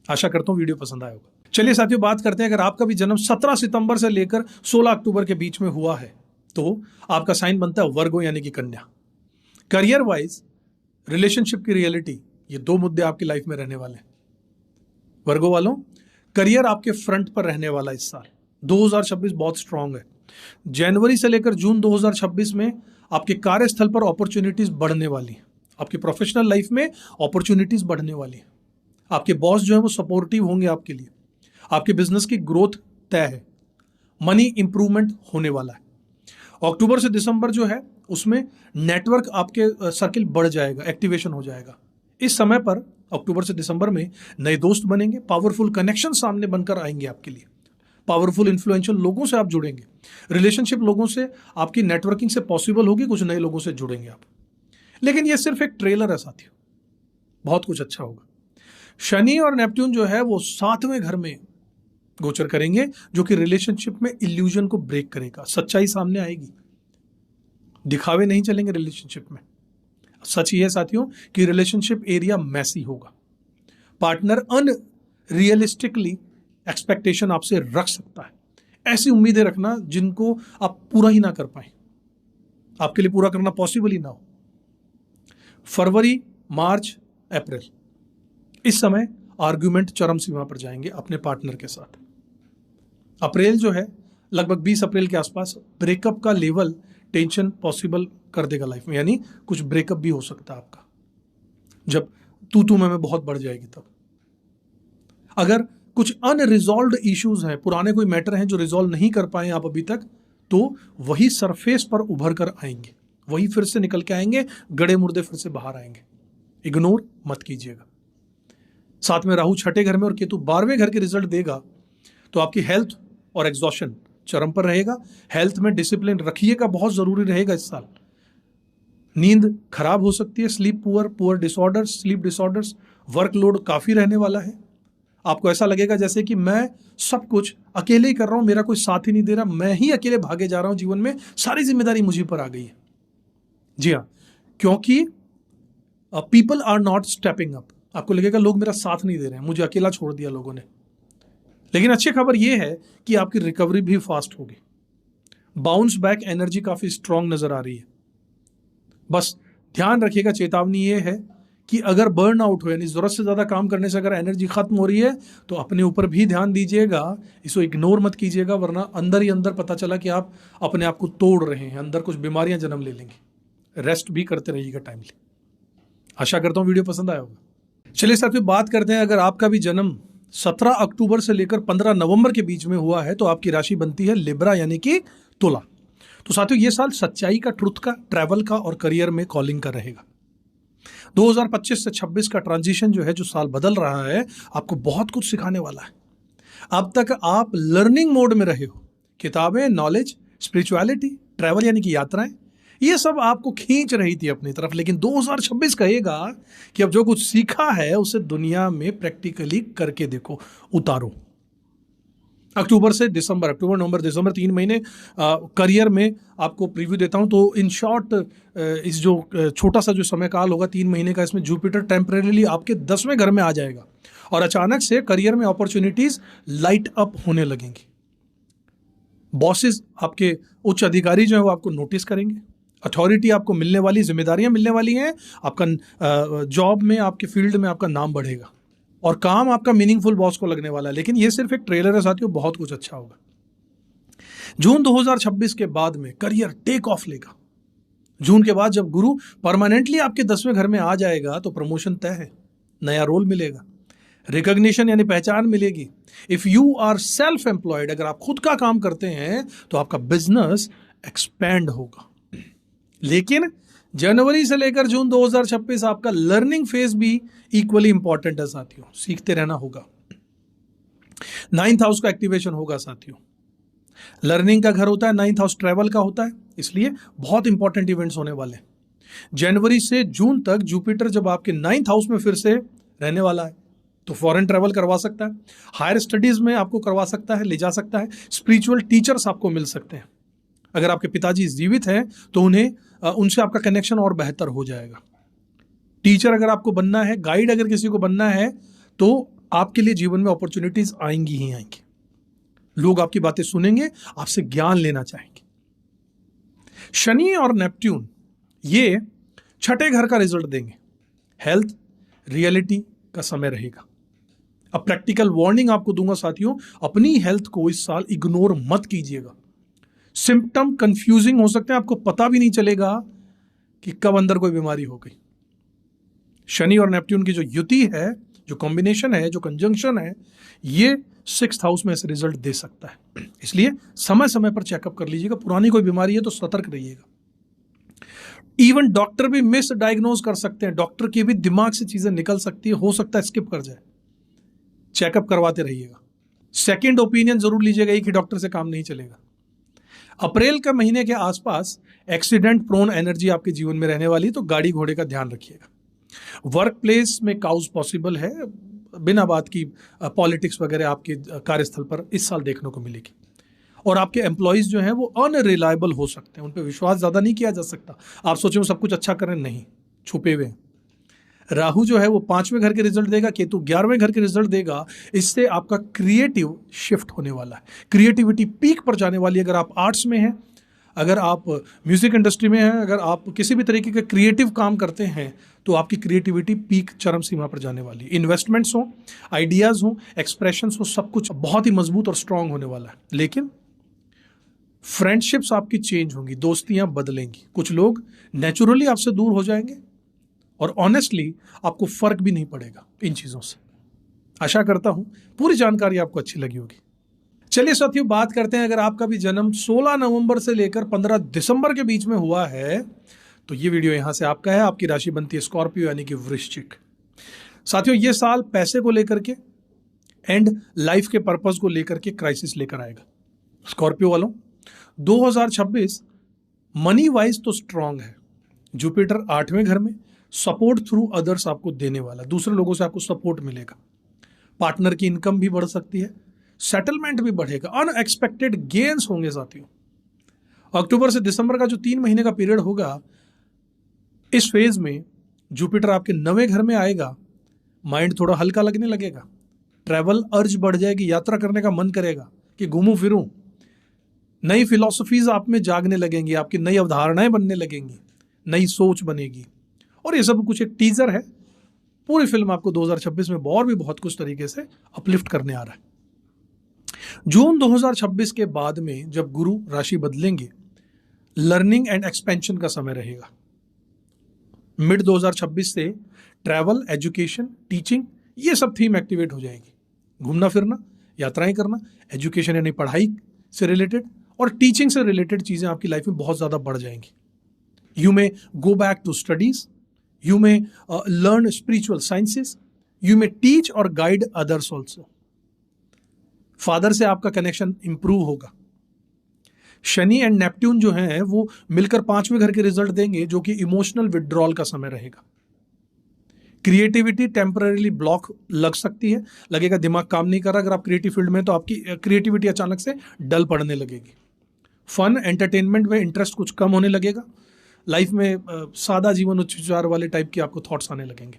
आशा करता हूँ वीडियो पसंद आया होगा। चलिए साथियों, बात करते हैं, अगर आपका भी जन्म 17 सितंबर से लेकर 16 अक्टूबर के बीच में हुआ है तो आपका साइन बनता है वर्गो यानी कि कन्या। करियर वाइज, रिलेशनशिप की रियलिटी, ये 2 मुद्दे आपकी लाइफ में रहने वाले हैं। वर्गो वालों, करियर आपके फ्रंट पर रहने वाला इस साल 2026 बहुत स्ट्रांग है। जनवरी से लेकर जून 2026 में आपके कार्यस्थल पर अपॉर्चुनिटीज बढ़ने वाली हैं, आपकी प्रोफेशनल लाइफ में अपॉर्चुनिटीज बढ़ने वाली हैं। आपके बॉस जो है वो सपोर्टिव होंगे आपके लिए, आपके बिजनेस की ग्रोथ तय है, मनी इंप्रूवमेंट होने वाला है। अक्टूबर से दिसंबर जो है उसमें नेटवर्क आपके सर्किल बढ़ जाएगा, एक्टिवेशन हो जाएगा। इस समय पर अक्टूबर से दिसंबर में नए दोस्त बनेंगे, पावरफुल कनेक्शन सामने बनकर आएंगे आपके लिए, पावरफुल इन्फ्लुएंशियल लोगों से आप जुड़ेंगे, रिलेशनशिप लोगों से आपकी नेटवर्किंग से पॉसिबल होगी, कुछ नए लोगों से जुड़ेंगे आप। लेकिन ये सिर्फ एक ट्रेलर है साथियों, बहुत कुछ अच्छा होगा। शनि और नेपट्यून जो है वो 7वें घर में गोचर करेंगे, जो कि रिलेशनशिप में इल्यूजन को ब्रेक करेगा। सच्चाई सामने आएगी, दिखावे नहीं चलेंगे रिलेशनशिप में। सच ये है साथियों कि रिलेशनशिप एरिया मैसी होगा। पार्टनर अनरियलिस्टिकली एक्सपेक्टेशन आपसे रख सकता है, ऐसी उम्मीदें रखना जिनको आप पूरा ही ना कर पाए, आपके लिए पूरा करना पॉसिबल ही ना हो। फरवरी, मार्च, अप्रैल, इस समय आर्ग्यूमेंट चरम सीमा पर जाएंगे अपने पार्टनर के साथ। अप्रैल जो है लगभग 20 अप्रैल के आसपास ब्रेकअप का लेवल, टेंशन पॉसिबल कर देगा लाइफ में, यानी कुछ ब्रेकअप भी हो सकता है आपका, जब तू मैं बहुत बढ़ जाएगी। तब अगर कुछ अनरिजॉल्व्ड इश्यूज हैं, पुराने कोई मैटर हैं जो रिजॉल्व नहीं कर पाए आप अभी तक, तो वही सरफेस पर उभर कर आएंगे, वही फिर से निकल के आएंगे, गड़े मुर्दे फिर से बाहर आएंगे। इग्नोर मत कीजिएगा। साथ में राहु 6ठे घर में और केतु 12वें घर के रिजल्ट देगा, तो आपकी हेल्थ और एग्जॉशन चरम पर रहेगा। हेल्थ में डिसिप्लिन रखिएगा, बहुत जरूरी रहेगा इस साल। नींद खराब हो सकती है, sleep poor disorders, sleep disorders, workload काफी रहने वाला है। आपको ऐसा लगेगा जैसे कि मैं सब कुछ अकेले ही कर रहा हूं, मेरा कोई साथ ही नहीं दे रहा, मैं ही अकेले भागे जा रहा हूं जीवन में, सारी जिम्मेदारी मुझे पर आ गई है। जी हाँ, क्योंकि people are not stepping up. आपको लगेगा लोग मेरा साथ नहीं दे रहे हैं, मुझे अकेला छोड़ दिया लोगों ने। लेकिन अच्छी खबर यह है कि आपकी रिकवरी भी फास्ट होगी। बाउंस बैक एनर्जी काफी स्ट्रांग नजर आ रही है। बस ध्यान रखिएगा, चेतावनी यह है कि अगर बर्न आउट हो यानी ज़रूरत से ज़्यादा काम करने से अगर एनर्जी खत्म हो रही है तो अपने ऊपर भी ध्यान दीजिएगा, इसको इग्नोर मत कीजिएगा, वरना अंदर ही अंदर पता चला कि आप अपने आप को तोड़ रहे हैं, अंदर कुछ बीमारियां जन्म ले लेंगी। रेस्ट भी करते रहिएगा टाइमली। आशा करता हूँ वीडियो पसंद आया होगा। चलिए साथियों, बात करते हैं, अगर आपका भी जन्म 17 अक्टूबर से लेकर 15 नवंबर के बीच में हुआ है तो आपकी राशि बनती है लिब्रा यानी कि तुला। तो साथियों, ये साल सच्चाई का, ट्रुथ का, ट्रैवल का और करियर में कॉलिंग का रहेगा। 2025 से 26 का ट्रांजिशन जो है, जो साल बदल रहा है, आपको बहुत कुछ सिखाने वाला है। अब तक आप लर्निंग मोड में रहे हो, किताबें, नॉलेज, स्पिरिचुअलिटी, ट्रैवल यानी कि यात्राएं, ये सब आपको खींच रही थी अपनी तरफ, लेकिन 2026 कहेगा कि अब जो कुछ सीखा है उसे दुनिया में प्रैक्टिकली करके देखो, उतारो। अक्टूबर से दिसंबर, अक्टूबर नवंबर दिसंबर 3 महीने करियर में आपको प्रीव्यू देता हूं। तो इन शॉर्ट इस जो छोटा सा जो समय काल होगा 3 महीने का, इसमें जुपिटर टेम्परेरीली आपके 10वें घर में आ जाएगा और अचानक से करियर में अपॉर्चुनिटीज लाइट अप होने लगेंगी। बॉसेस, आपके उच्च अधिकारी जो है वो आपको नोटिस करेंगे, अथॉरिटी आपको मिलने वाली, जिम्मेदारियां मिलने वाली हैं, आपका जॉब में, आपके फील्ड में आपका नाम बढ़ेगा और काम आपका मीनिंगफुल बॉस को लगने वाला है। लेकिन ये सिर्फ एक ट्रेलर है साथियों, बहुत कुछ अच्छा होगा। जून 2026 के बाद में करियर टेक ऑफ लेगा। जून के बाद जब गुरु परमानेंटली आपके 10वें घर में आ जाएगा तो प्रमोशन तय है, नया रोल मिलेगा, रिकॉग्निशन यानी पहचान मिलेगी। If you are self employed, अगर आप खुद का काम करते हैं तो आपका बिजनेस एक्सपैंड होगा। लेकिन जनवरी से लेकर जून 2026 आपका लर्निंग फेज भी इक्वली इंपॉर्टेंट है साथियों, सीखते रहना होगा। 9th हाउस का एक्टिवेशन होगा साथियों। लर्निंग का घर होता है, 9th हाउस ट्रैवल का होता है, इसलिए बहुत इंपॉर्टेंट इवेंट्स होने वाले हैं। जनवरी से जून तक जुपिटर जब आपके 9th हाउस में फिर से रहने वाला है तो फॉरेन ट्रैवल करवा सकता है, हायर स्टडीज में आपको करवा सकता है, ले जा सकता है, स्पिरिचुअल टीचर्स आपको मिल सकते हैं। अगर आपके पिताजी जीवित हैं तो उनसे आपका कनेक्शन और बेहतर हो जाएगा। टीचर अगर आपको बनना है, गाइड अगर किसी को बनना है, तो आपके लिए जीवन में अपॉर्चुनिटीज आएंगी ही आएंगी। लोग आपकी बातें सुनेंगे, आपसे ज्ञान लेना चाहेंगे। शनि और नेपट्यून ये 6ठे घर का रिजल्ट देंगे। हेल्थ, रियलिटी का समय रहेगा। अब प्रैक्टिकल वार्निंग आपको दूंगा साथियों, अपनी हेल्थ को इस साल इग्नोर मत कीजिएगा। सिम्टम कंफ्यूजिंग हो सकते हैं, आपको पता भी नहीं चलेगा कि कब अंदर कोई बीमारी हो गई। शनि और नेपट्यून की जो युति है, जो कॉम्बिनेशन है, जो कंजंक्शन है, ये 6th हाउस में ऐसे रिजल्ट दे सकता है। इसलिए समय समय पर चेकअप कर लीजिएगा। पुरानी कोई बीमारी है तो सतर्क रहिएगा। इवन डॉक्टर भी मिस डायग्नोज कर सकते हैं, डॉक्टर के भी दिमाग से चीजें निकल सकती है, हो सकता है स्किप कर जाए। चेकअप करवाते रहिएगा। सेकेंड ओपिनियन जरूर लीजिएगा, एक ही डॉक्टर से काम नहीं चलेगा। अप्रैल के महीने के आसपास एक्सीडेंट प्रोन एनर्जी आपके जीवन में रहने वाली, तो गाड़ी घोड़े का ध्यान रखिएगा। वर्क प्लेस में काउज पॉसिबल है, बिना बात की पॉलिटिक्स वगैरह आपके कार्यस्थल पर इस साल देखने को मिलेगी। और आपके एम्प्लॉयज जो हैं वो अनरिलायबल हो सकते हैं, उन पर विश्वास ज़्यादा नहीं किया जा सकता। आप सोचें वो सब कुछ अच्छा करें, नहीं, छुपे हुए हैं। राहु जो है वो 5वें घर के रिजल्ट देगा, केतु 11वें घर के रिजल्ट देगा। इससे आपका क्रिएटिव शिफ्ट होने वाला है, क्रिएटिविटी पीक पर जाने वाली है। अगर आप आर्ट्स में हैं, अगर आप म्यूजिक इंडस्ट्री में हैं, अगर आप किसी भी तरीके का क्रिएटिव काम करते हैं तो आपकी क्रिएटिविटी पीक चरम सीमा पर जाने वाली है। इन्वेस्टमेंट्स हो, आइडियाज़ हो, एक्सप्रेशंस हो, सब कुछ बहुत ही मजबूत और स्ट्रांग होने वाला है। लेकिन फ्रेंडशिप्स आपकी चेंज होंगी, दोस्तियां बदलेंगी, कुछ लोग नेचुरली आपसे दूर हो जाएंगे और ऑनेस्टली आपको फर्क भी नहीं पड़ेगा इन चीज़ों से। आशा करता हूं पूरी जानकारी आपको अच्छी लगी होगी। चलिए साथियों, बात करते हैं, अगर आपका भी जन्म 16 नवंबर से लेकर 15 दिसंबर के बीच में हुआ है तो ये वीडियो यहां से आपका है। आपकी राशि बनती है स्कॉर्पियो यानी कि वृश्चिक। साथियों, ये साल पैसे को लेकर के एंड लाइफ के पर्पस को लेकर के क्राइसिस लेकर आएगा। स्कॉर्पियो वालों, 2026 मनी वाइज तो स्ट्रांग है। जुपिटर 8वें घर में, सपोर्ट थ्रू अदर्स आपको देने वाला, दूसरे लोगों से आपको सपोर्ट मिलेगा। पार्टनर की इनकम भी बढ़ सकती है, सेटलमेंट भी बढ़ेगा, अनएक्सपेक्टेड गेन्स होंगे साथियों। अक्टूबर से दिसंबर का जो 3 महीने का पीरियड होगा, इस फेज में जुपिटर आपके 9वें घर में आएगा। माइंड थोड़ा हल्का लगने लगेगा, ट्रैवल अर्ज बढ़ जाएगी, यात्रा करने का मन करेगा कि घूमूं फिरूं। नई फिलॉसफीज आप में जागने लगेंगी, आपकी नई अवधारणाएं बनने लगेंगी, नई सोच बनेगी। और ये सब कुछ एक टीजर है, पूरी फिल्म आपको 2026 में और भी बहुत कुछ तरीके से अपलिफ्ट करने आ रहा है। जून 2026 के बाद में जब गुरु राशि बदलेंगे, लर्निंग एंड एक्सपेंशन का समय रहेगा। मिड 2026 से ट्रैवल, एजुकेशन, टीचिंग, ये सब थीम एक्टिवेट हो जाएगी। घूमना फिरना, यात्राएं करना, एजुकेशन यानी पढ़ाई से रिलेटेड और टीचिंग से रिलेटेड चीजें आपकी लाइफ में बहुत ज्यादा बढ़ जाएंगी। You may go back to studies, you may learn spiritual sciences, you may teach और गाइड अदर्स ऑल्सो। फादर से आपका कनेक्शन इंप्रूव होगा। शनि एंड नेपट्यून जो हैं वो मिलकर 5वें घर के रिजल्ट देंगे, जो कि इमोशनल विड्रॉल का समय रहेगा। क्रिएटिविटी टेम्पररीली ब्लॉक लग सकती है, लगेगा दिमाग काम नहीं कर रहा। अगर आप क्रिएटिव फील्ड में तो आपकी क्रिएटिविटी अचानक से डल पड़ने लगेगी। फन एंटरटेनमेंट में इंटरेस्ट कुछ कम होने लगेगा। लाइफ में सादा जीवन, उच्च विचार वाले टाइप के आपको थॉट्स आने लगेंगे।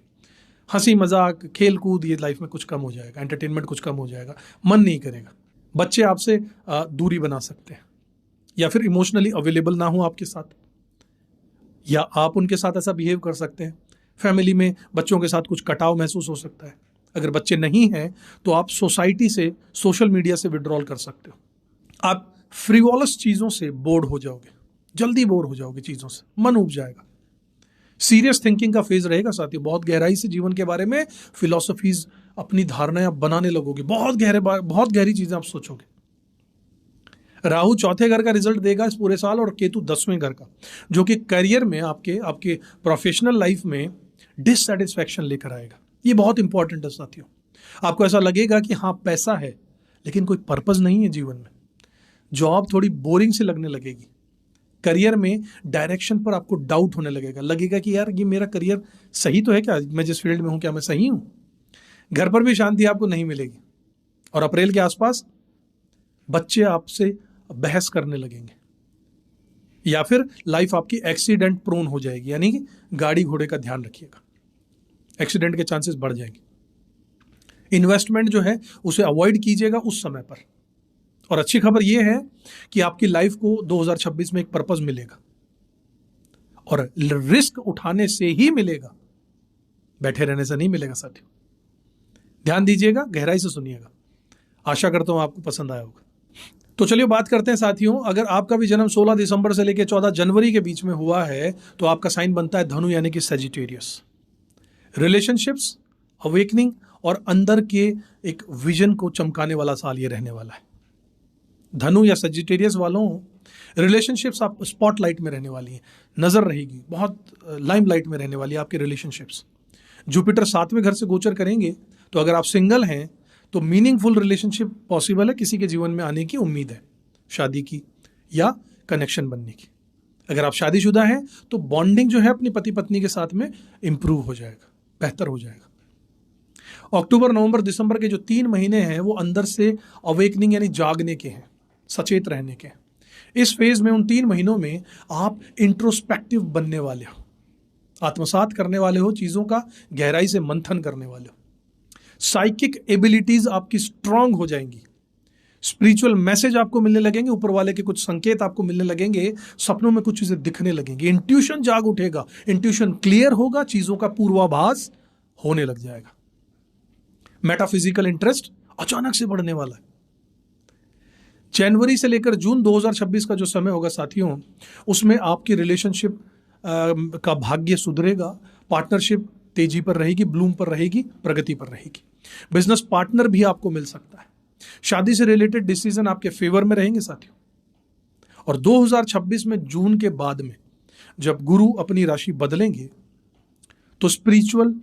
हंसी मजाक, खेल कूद, ये लाइफ में कुछ कम हो जाएगा। एंटरटेनमेंट कुछ कम हो जाएगा, मन नहीं करेगा। बच्चे आपसे दूरी बना सकते हैं, या फिर इमोशनली अवेलेबल ना हो आपके साथ, या आप उनके साथ ऐसा बिहेव कर सकते हैं। फैमिली में बच्चों के साथ कुछ कटाव महसूस हो सकता है। अगर बच्चे नहीं हैं तो आप सोसाइटी से, सोशल मीडिया से विड्रॉल कर सकते हो। आप फ्रिवॉलस चीज़ों से बोर हो जाओगे, जल्दी बोर हो जाओगे चीज़ों से, मन उब जाएगा। सीरियस थिंकिंग का फेज रहेगा साथियों। बहुत गहराई से जीवन के बारे में फिलॉसफीज, अपनी धारणाएं आप बनाने लगोगे। बहुत गहरी चीज़ें आप सोचोगे। राहु 4थे घर का रिजल्ट देगा इस पूरे साल, और केतु 10वें घर का, जो कि करियर में आपके प्रोफेशनल लाइफ में डिससैटिस्फैक्शन लेकर आएगा। ये बहुत इंपॉर्टेंट है साथियों। आपको ऐसा लगेगा कि हाँ पैसा है लेकिन कोई पर्पस नहीं है जीवन में। जॉब थोड़ी बोरिंग से लगने लगेगी। करियर में डायरेक्शन पर आपको डाउट होने लगेगा कि यार ये मेरा करियर सही तो है क्या, मैं जिस फील्ड में हूं क्या मैं सही हूं। घर पर भी शांति आपको नहीं मिलेगी। और अप्रैल के आसपास बच्चे आपसे बहस करने लगेंगे, या फिर लाइफ आपकी एक्सीडेंट प्रोन हो जाएगी। यानी कि गाड़ी घोड़े का ध्यान रखिएगा, एक्सीडेंट के चांसेस बढ़ जाएंगे। इन्वेस्टमेंट जो है उसे अवॉइड कीजिएगा उस समय पर। और अच्छी खबर यह है कि आपकी लाइफ को 2026 में एक पर्पस मिलेगा, और रिस्क उठाने से ही मिलेगा, बैठे रहने से नहीं मिलेगा साथियों। ध्यान दीजिएगा, गहराई से सुनिएगा। आशा करता हूं आपको पसंद आया होगा। तो चलिए बात करते हैं साथियों। अगर आपका भी जन्म 16 दिसंबर से लेकर 14 जनवरी के बीच में हुआ है तो आपका साइन बनता है धनु, यानी कि सजिटेरियस। रिलेशनशिप्स, अवेकनिंग और अंदर के एक विजन को चमकाने वाला साल ये रहने वाला है। धनु या सजिटेरियस वालों, रिलेशनशिप्स आप स्पॉटलाइट में रहने वाली हैं, नजर रहेगी, बहुत लाइमलाइट में रहने वाली है आपके रिलेशनशिप्स। जुपिटर 7वें घर से गोचर करेंगे, तो अगर आप सिंगल हैं तो मीनिंगफुल रिलेशनशिप पॉसिबल है, किसी के जीवन में आने की उम्मीद है, शादी की या कनेक्शन बनने की। अगर आप शादीशुदा हैं तो बॉन्डिंग जो है अपनी पति पत्नी के साथ में इंप्रूव हो जाएगा, बेहतर हो जाएगा। अक्टूबर, नवंबर, दिसंबर के जो 3 महीने हैं वो अंदर से अवेकनिंग यानी जागने के हैं, सचेत रहने के हैं। इस फेज में, उन 3 महीनों में आप इंट्रोस्पेक्टिव बनने वाले हो, आत्मसात करने वाले हो, चीजों का गहराई से मंथन करने वाले हो। साइकिक एबिलिटीज आपकी स्ट्रांग हो जाएंगी। स्पिरिचुअल मैसेज आपको मिलने लगेंगे, ऊपर वाले के कुछ संकेत आपको मिलने लगेंगे, सपनों में कुछ चीजें दिखने लगेंगी। इंट्यूशन जाग उठेगा, इंट्यूशन क्लियर होगा, चीजों का पूर्वाभास होने लग जाएगा। मेटाफिजिकल इंटरेस्ट अचानक से बढ़ने वाला है। जनवरी से लेकर जून 2026 का जो समय होगा साथियों, उसमें आपकी रिलेशनशिप का भाग्य सुधरेगा। पार्टनरशिप तेजी पर रहेगी, ब्लूम पर रहेगी, प्रगति पर रहेगी। बिजनेस पार्टनर भी आपको मिल सकता है। शादी से रिलेटेड डिसीजन आपके फेवर में रहेंगे साथियों। और 2026 में जून के बाद में जब गुरु अपनी राशि बदलेंगे तो स्पिरिचुअल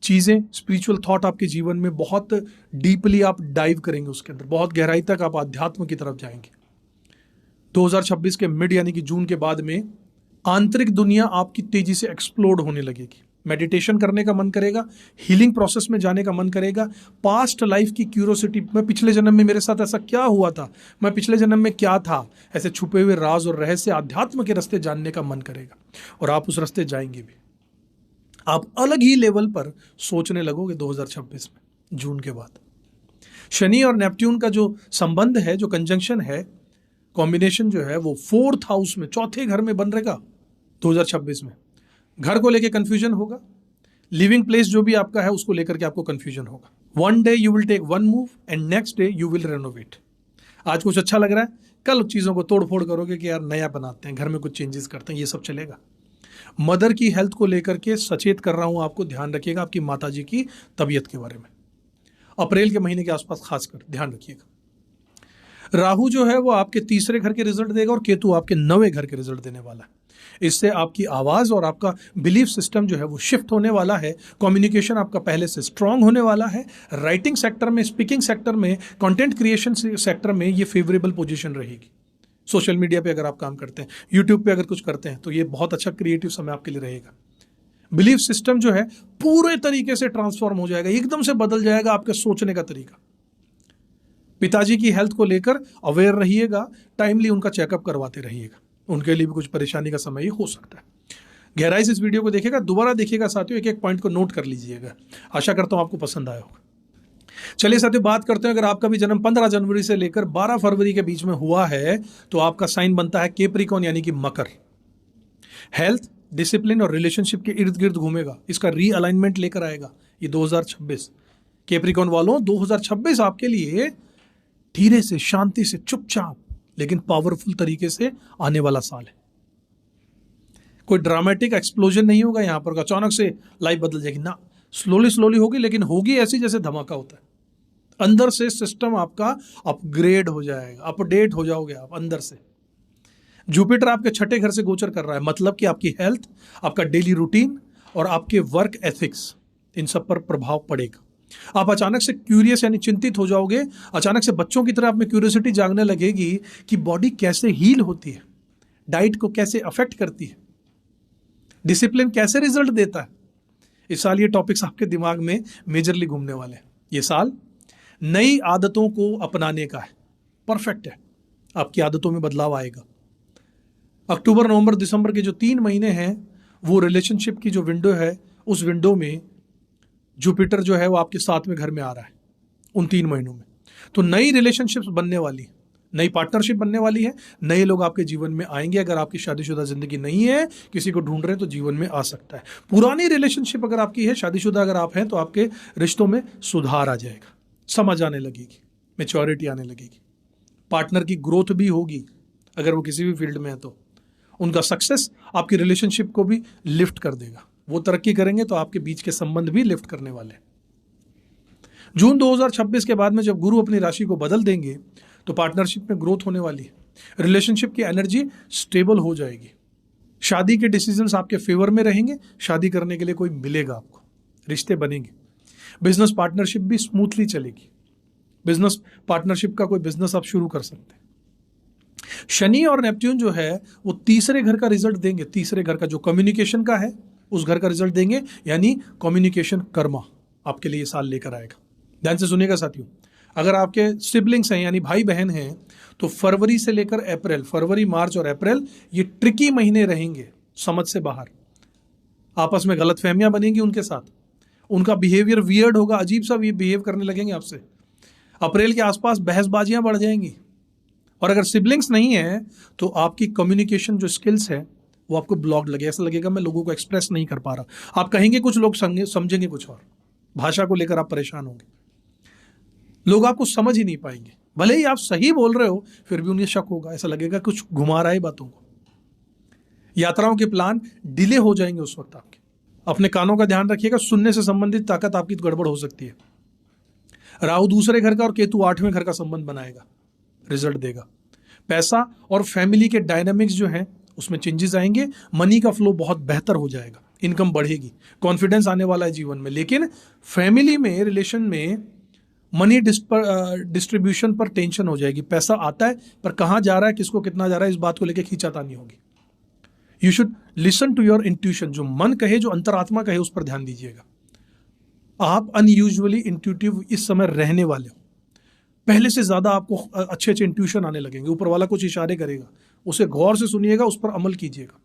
चीजें, स्पिरिचुअल थॉट आपके जीवन में बहुत डीपली आप डाइव करेंगे, उसके अंदर बहुत गहराई तक आप आध्यात्म की तरफ जाएंगे। 2026 के मिड यानी कि जून के बाद में आंतरिक दुनिया आपकी तेजी से एक्सप्लोड होने लगेगी। मेडिटेशन करने का मन करेगा, हीलिंग प्रोसेस में जाने का मन करेगा, पास्ट लाइफ की क्यूरियोसिटी, मैं पिछले जन्म में मेरे साथ ऐसा क्या हुआ था, मैं पिछले जन्म में क्या था, ऐसे छुपे हुए राज और रहस्य आध्यात्म के रास्ते जानने का मन करेगा, और आप उस रास्ते जाएंगे भी। आप अलग ही लेवल पर सोचने लगोगे 2026 में, जून के बाद। शनि और नेपट्यून का जो संबंध है, जो कंजंक्शन है, कॉम्बिनेशन जो है, वो 4th हाउस में, 4थे घर में बन रहेगा 2026 में। घर को लेके कंफ्यूजन होगा, लिविंग प्लेस जो भी आपका है उसको लेकर के आपको कंफ्यूजन होगा। One day you will take one move and next day you will renovate. आज कुछ अच्छा लग रहा है, कल चीज़ों को तोड़ फोड़ करोगे कि यार नया बनाते हैं, घर में कुछ चेंजेस करते हैं, ये सब चलेगा। मदर की हेल्थ को लेकर के सचेत कर रहा हूं आपको, ध्यान रखिएगा आपकी माताजी की तबीयत के बारे में। अप्रैल के महीने के आसपास खासकर ध्यान रखिएगा। राहु जो है वो आपके तीसरे घर के रिजल्ट देगा और केतु आपके 9वें घर के रिजल्ट देने वाला है। इससे आपकी आवाज और आपका बिलीफ सिस्टम जो है वो शिफ्ट होने वाला है। कम्युनिकेशन आपका पहले से स्ट्रांग होने वाला है। राइटिंग सेक्टर में, स्पीकिंग सेक्टर में, कंटेंट क्रिएशन सेक्टर में ये फेवरेबल पोजीशन रहेगी। सोशल मीडिया पे अगर आप काम करते हैं, यूट्यूब पे अगर कुछ करते हैं, तो ये बहुत अच्छा क्रिएटिव समय आपके लिए रहेगा। बिलीफ सिस्टम जो है पूरे तरीके से ट्रांसफॉर्म हो जाएगा, एकदम से बदल जाएगा आपके सोचने का तरीका। पिताजी की हेल्थ को लेकर अवेयर रहिएगा, टाइमली उनका चेकअप करवाते रहिएगा, उनके लिए भी कुछ परेशानी का समय ही हो सकता है। गहराई से इस वीडियो को देखिएगा, दोबारा देखिएगा साथियों, एक एक पॉइंट को नोट कर लीजिएगा। आशा करता हूं आपको पसंद आया होगा। चलिए साथियों बात करते हैं, अगर आपका भी जन्म 15 जनवरी से लेकर 12 फरवरी के बीच में हुआ है तो आपका साइन बनता है कैप्रिकॉर्न यानी कि मकर। हेल्थ, डिसिप्लिन और रिलेशनशिप के इर्द गिर्द घूमेगा, इसका रीअलाइनमेंट लेकर आएगा ये 2026। कैप्रिकॉर्न वालों 2026 आपके लिए धीरे से, शांति से, चुपचाप लेकिन पावरफुल तरीके से आने वाला साल है। कोई ड्रामेटिक एक्सप्लोजन नहीं होगा यहां पर, अचानक से लाइफ बदल जाएगी ना, स्लोली स्लोली होगी, लेकिन होगी ऐसी जैसे धमाका होता है। अंदर से सिस्टम आपका अपग्रेड हो जाएगा, अपडेट हो जाओगे आप अंदर से। जुपिटर आपके 6ठे घर से गोचर कर रहा है, मतलब कि आपकी हेल्थ, आपका डेली रूटीन और आपके वर्क एथिक्स, इन सब पर प्रभाव पड़ेगा। आप अचानक से क्यूरियस यानी चिंतित हो जाओगे, अचानक से बच्चों की तरह आप में क्यूरियोसिटी जागने लगेगी कि बॉडी कैसे हील होती है, डाइट को कैसे अफेक्ट करती है, डिसिप्लिन कैसे रिजल्ट देता है। इस साल ये टॉपिक्स आपके दिमाग में मेजरली घूमने वाले हैं। ये साल नई आदतों को अपनाने का है, परफेक्ट है, आपकी आदतों में बदलाव आएगा। अक्टूबर, नवंबर, दिसंबर के जो 3 महीने हैं वो रिलेशनशिप की जो विंडो है, उस विंडो में जुपिटर जो है वो आपके 7वें घर में आ रहा है उन 3 महीनों में। तो नई रिलेशनशिप्स बनने वाली है, नई पार्टनरशिप बनने वाली है, नए लोग आपके जीवन में आएंगे। अगर आपकी शादीशुदा जिंदगी नहीं है, किसी को ढूंढ रहे हैं, तो जीवन में आ सकता है। पुरानी रिलेशनशिप अगर आपकी है, शादीशुदा अगर आप हैं, तो आपके रिश्तों में सुधार आ जाएगा, समझ आने लगेगी, मैच्योरिटी आने लगेगी। पार्टनर की ग्रोथ भी होगी, अगर वो किसी भी फील्ड में है तो उनका सक्सेस आपकी रिलेशनशिप को भी लिफ्ट कर देगा। वो तरक्की करेंगे तो आपके बीच के संबंध भी लिफ्ट करने वाले हैं। जून 2026 के बाद में जब गुरु अपनी राशि को बदल देंगे तो पार्टनरशिप में ग्रोथ होने वाली है, रिलेशनशिप की एनर्जी स्टेबल हो जाएगी, शादी के डिसीजंस आपके फेवर में रहेंगे, शादी करने के लिए कोई मिलेगा आपको, रिश्ते बनेंगे, बिजनेस पार्टनरशिप भी स्मूथली चलेगी, बिजनेस पार्टनरशिप का कोई बिजनेस आप शुरू कर सकते हैं। शनि और नेपट्यून जो है वो तीसरे घर का रिजल्ट देंगे, तीसरे घर का जो कम्युनिकेशन का है उस घर का रिजल्ट देंगे, यानी कम्युनिकेशन कर्मा आपके लिए साल लेकर आएगा। ध्यान से सुनिएगा साथियों, अगर आपके सिबलिंग्स हैं यानी भाई बहन हैं, तो फरवरी से लेकर अप्रैल, फरवरी, मार्च और अप्रैल ये ट्रिकी महीने रहेंगे, समझ से बाहर, आपस में गलतफहमियां बनेंगी उनके साथ, उनका बिहेवियर वियर्ड होगा, अजीब सा बिहेव करने लगेंगे आपसे। अप्रैल के आसपास बहसबाजियां बढ़ जाएंगी। और अगर सिबलिंग्स नहीं है तो आपकी कम्युनिकेशन जो स्किल्स है वो आपको ब्लॉक लगे, ऐसा लगेगा मैं लोगों को एक्सप्रेस नहीं कर पा रहा। आप कहेंगे कुछ, लोग समझेंगे कुछ और, भाषा को लेकर आप परेशान होंगे, लोग आपको समझ ही नहीं पाएंगे। भले ही आप सही बोल रहे हो फिर भी उन्हें शक होगा, ऐसा लगेगा कुछ घुमा रहा है बातों को। यात्राओं के प्लान डिले हो जाएंगे उस वक्त आपके। अपने कानों का ध्यान रखिएगा, सुनने से संबंधित ताकत आपकी गड़बड़ हो सकती है। राहु दूसरे घर का और केतु 8वें घर का संबंध बनाएगा, रिजल्ट देगा। पैसा और फैमिली के डायनामिक्स जो हैं उसमें चेंजेस आएंगे, मनी का फ्लो बहुत बेहतर हो जाएगा, इनकम बढ़ेगी, कॉन्फिडेंस आने वाला है जीवन में। लेकिन फैमिली में, रिलेशन में मनी डिस्ट्रीब्यूशन पर टेंशन हो जाएगी। पैसा आता है पर कहाँ जा रहा है, किसको कितना जा रहा है, इस बात को लेकर खींचातानी होगी। You should listen to your intuition, जो मन कहे, जो अंतरात्मा कहे, उस पर ध्यान दीजिएगा। आप अनयूजुअली इंट्यूटिव इस समय रहने वाले हो, पहले से ज्यादा आपको अच्छे अच्छे इंट्यूशन आने लगेंगे, ऊपर वाला कुछ इशारे करेगा, उसे गौर से सुनिएगा, उस पर अमल कीजिएगा।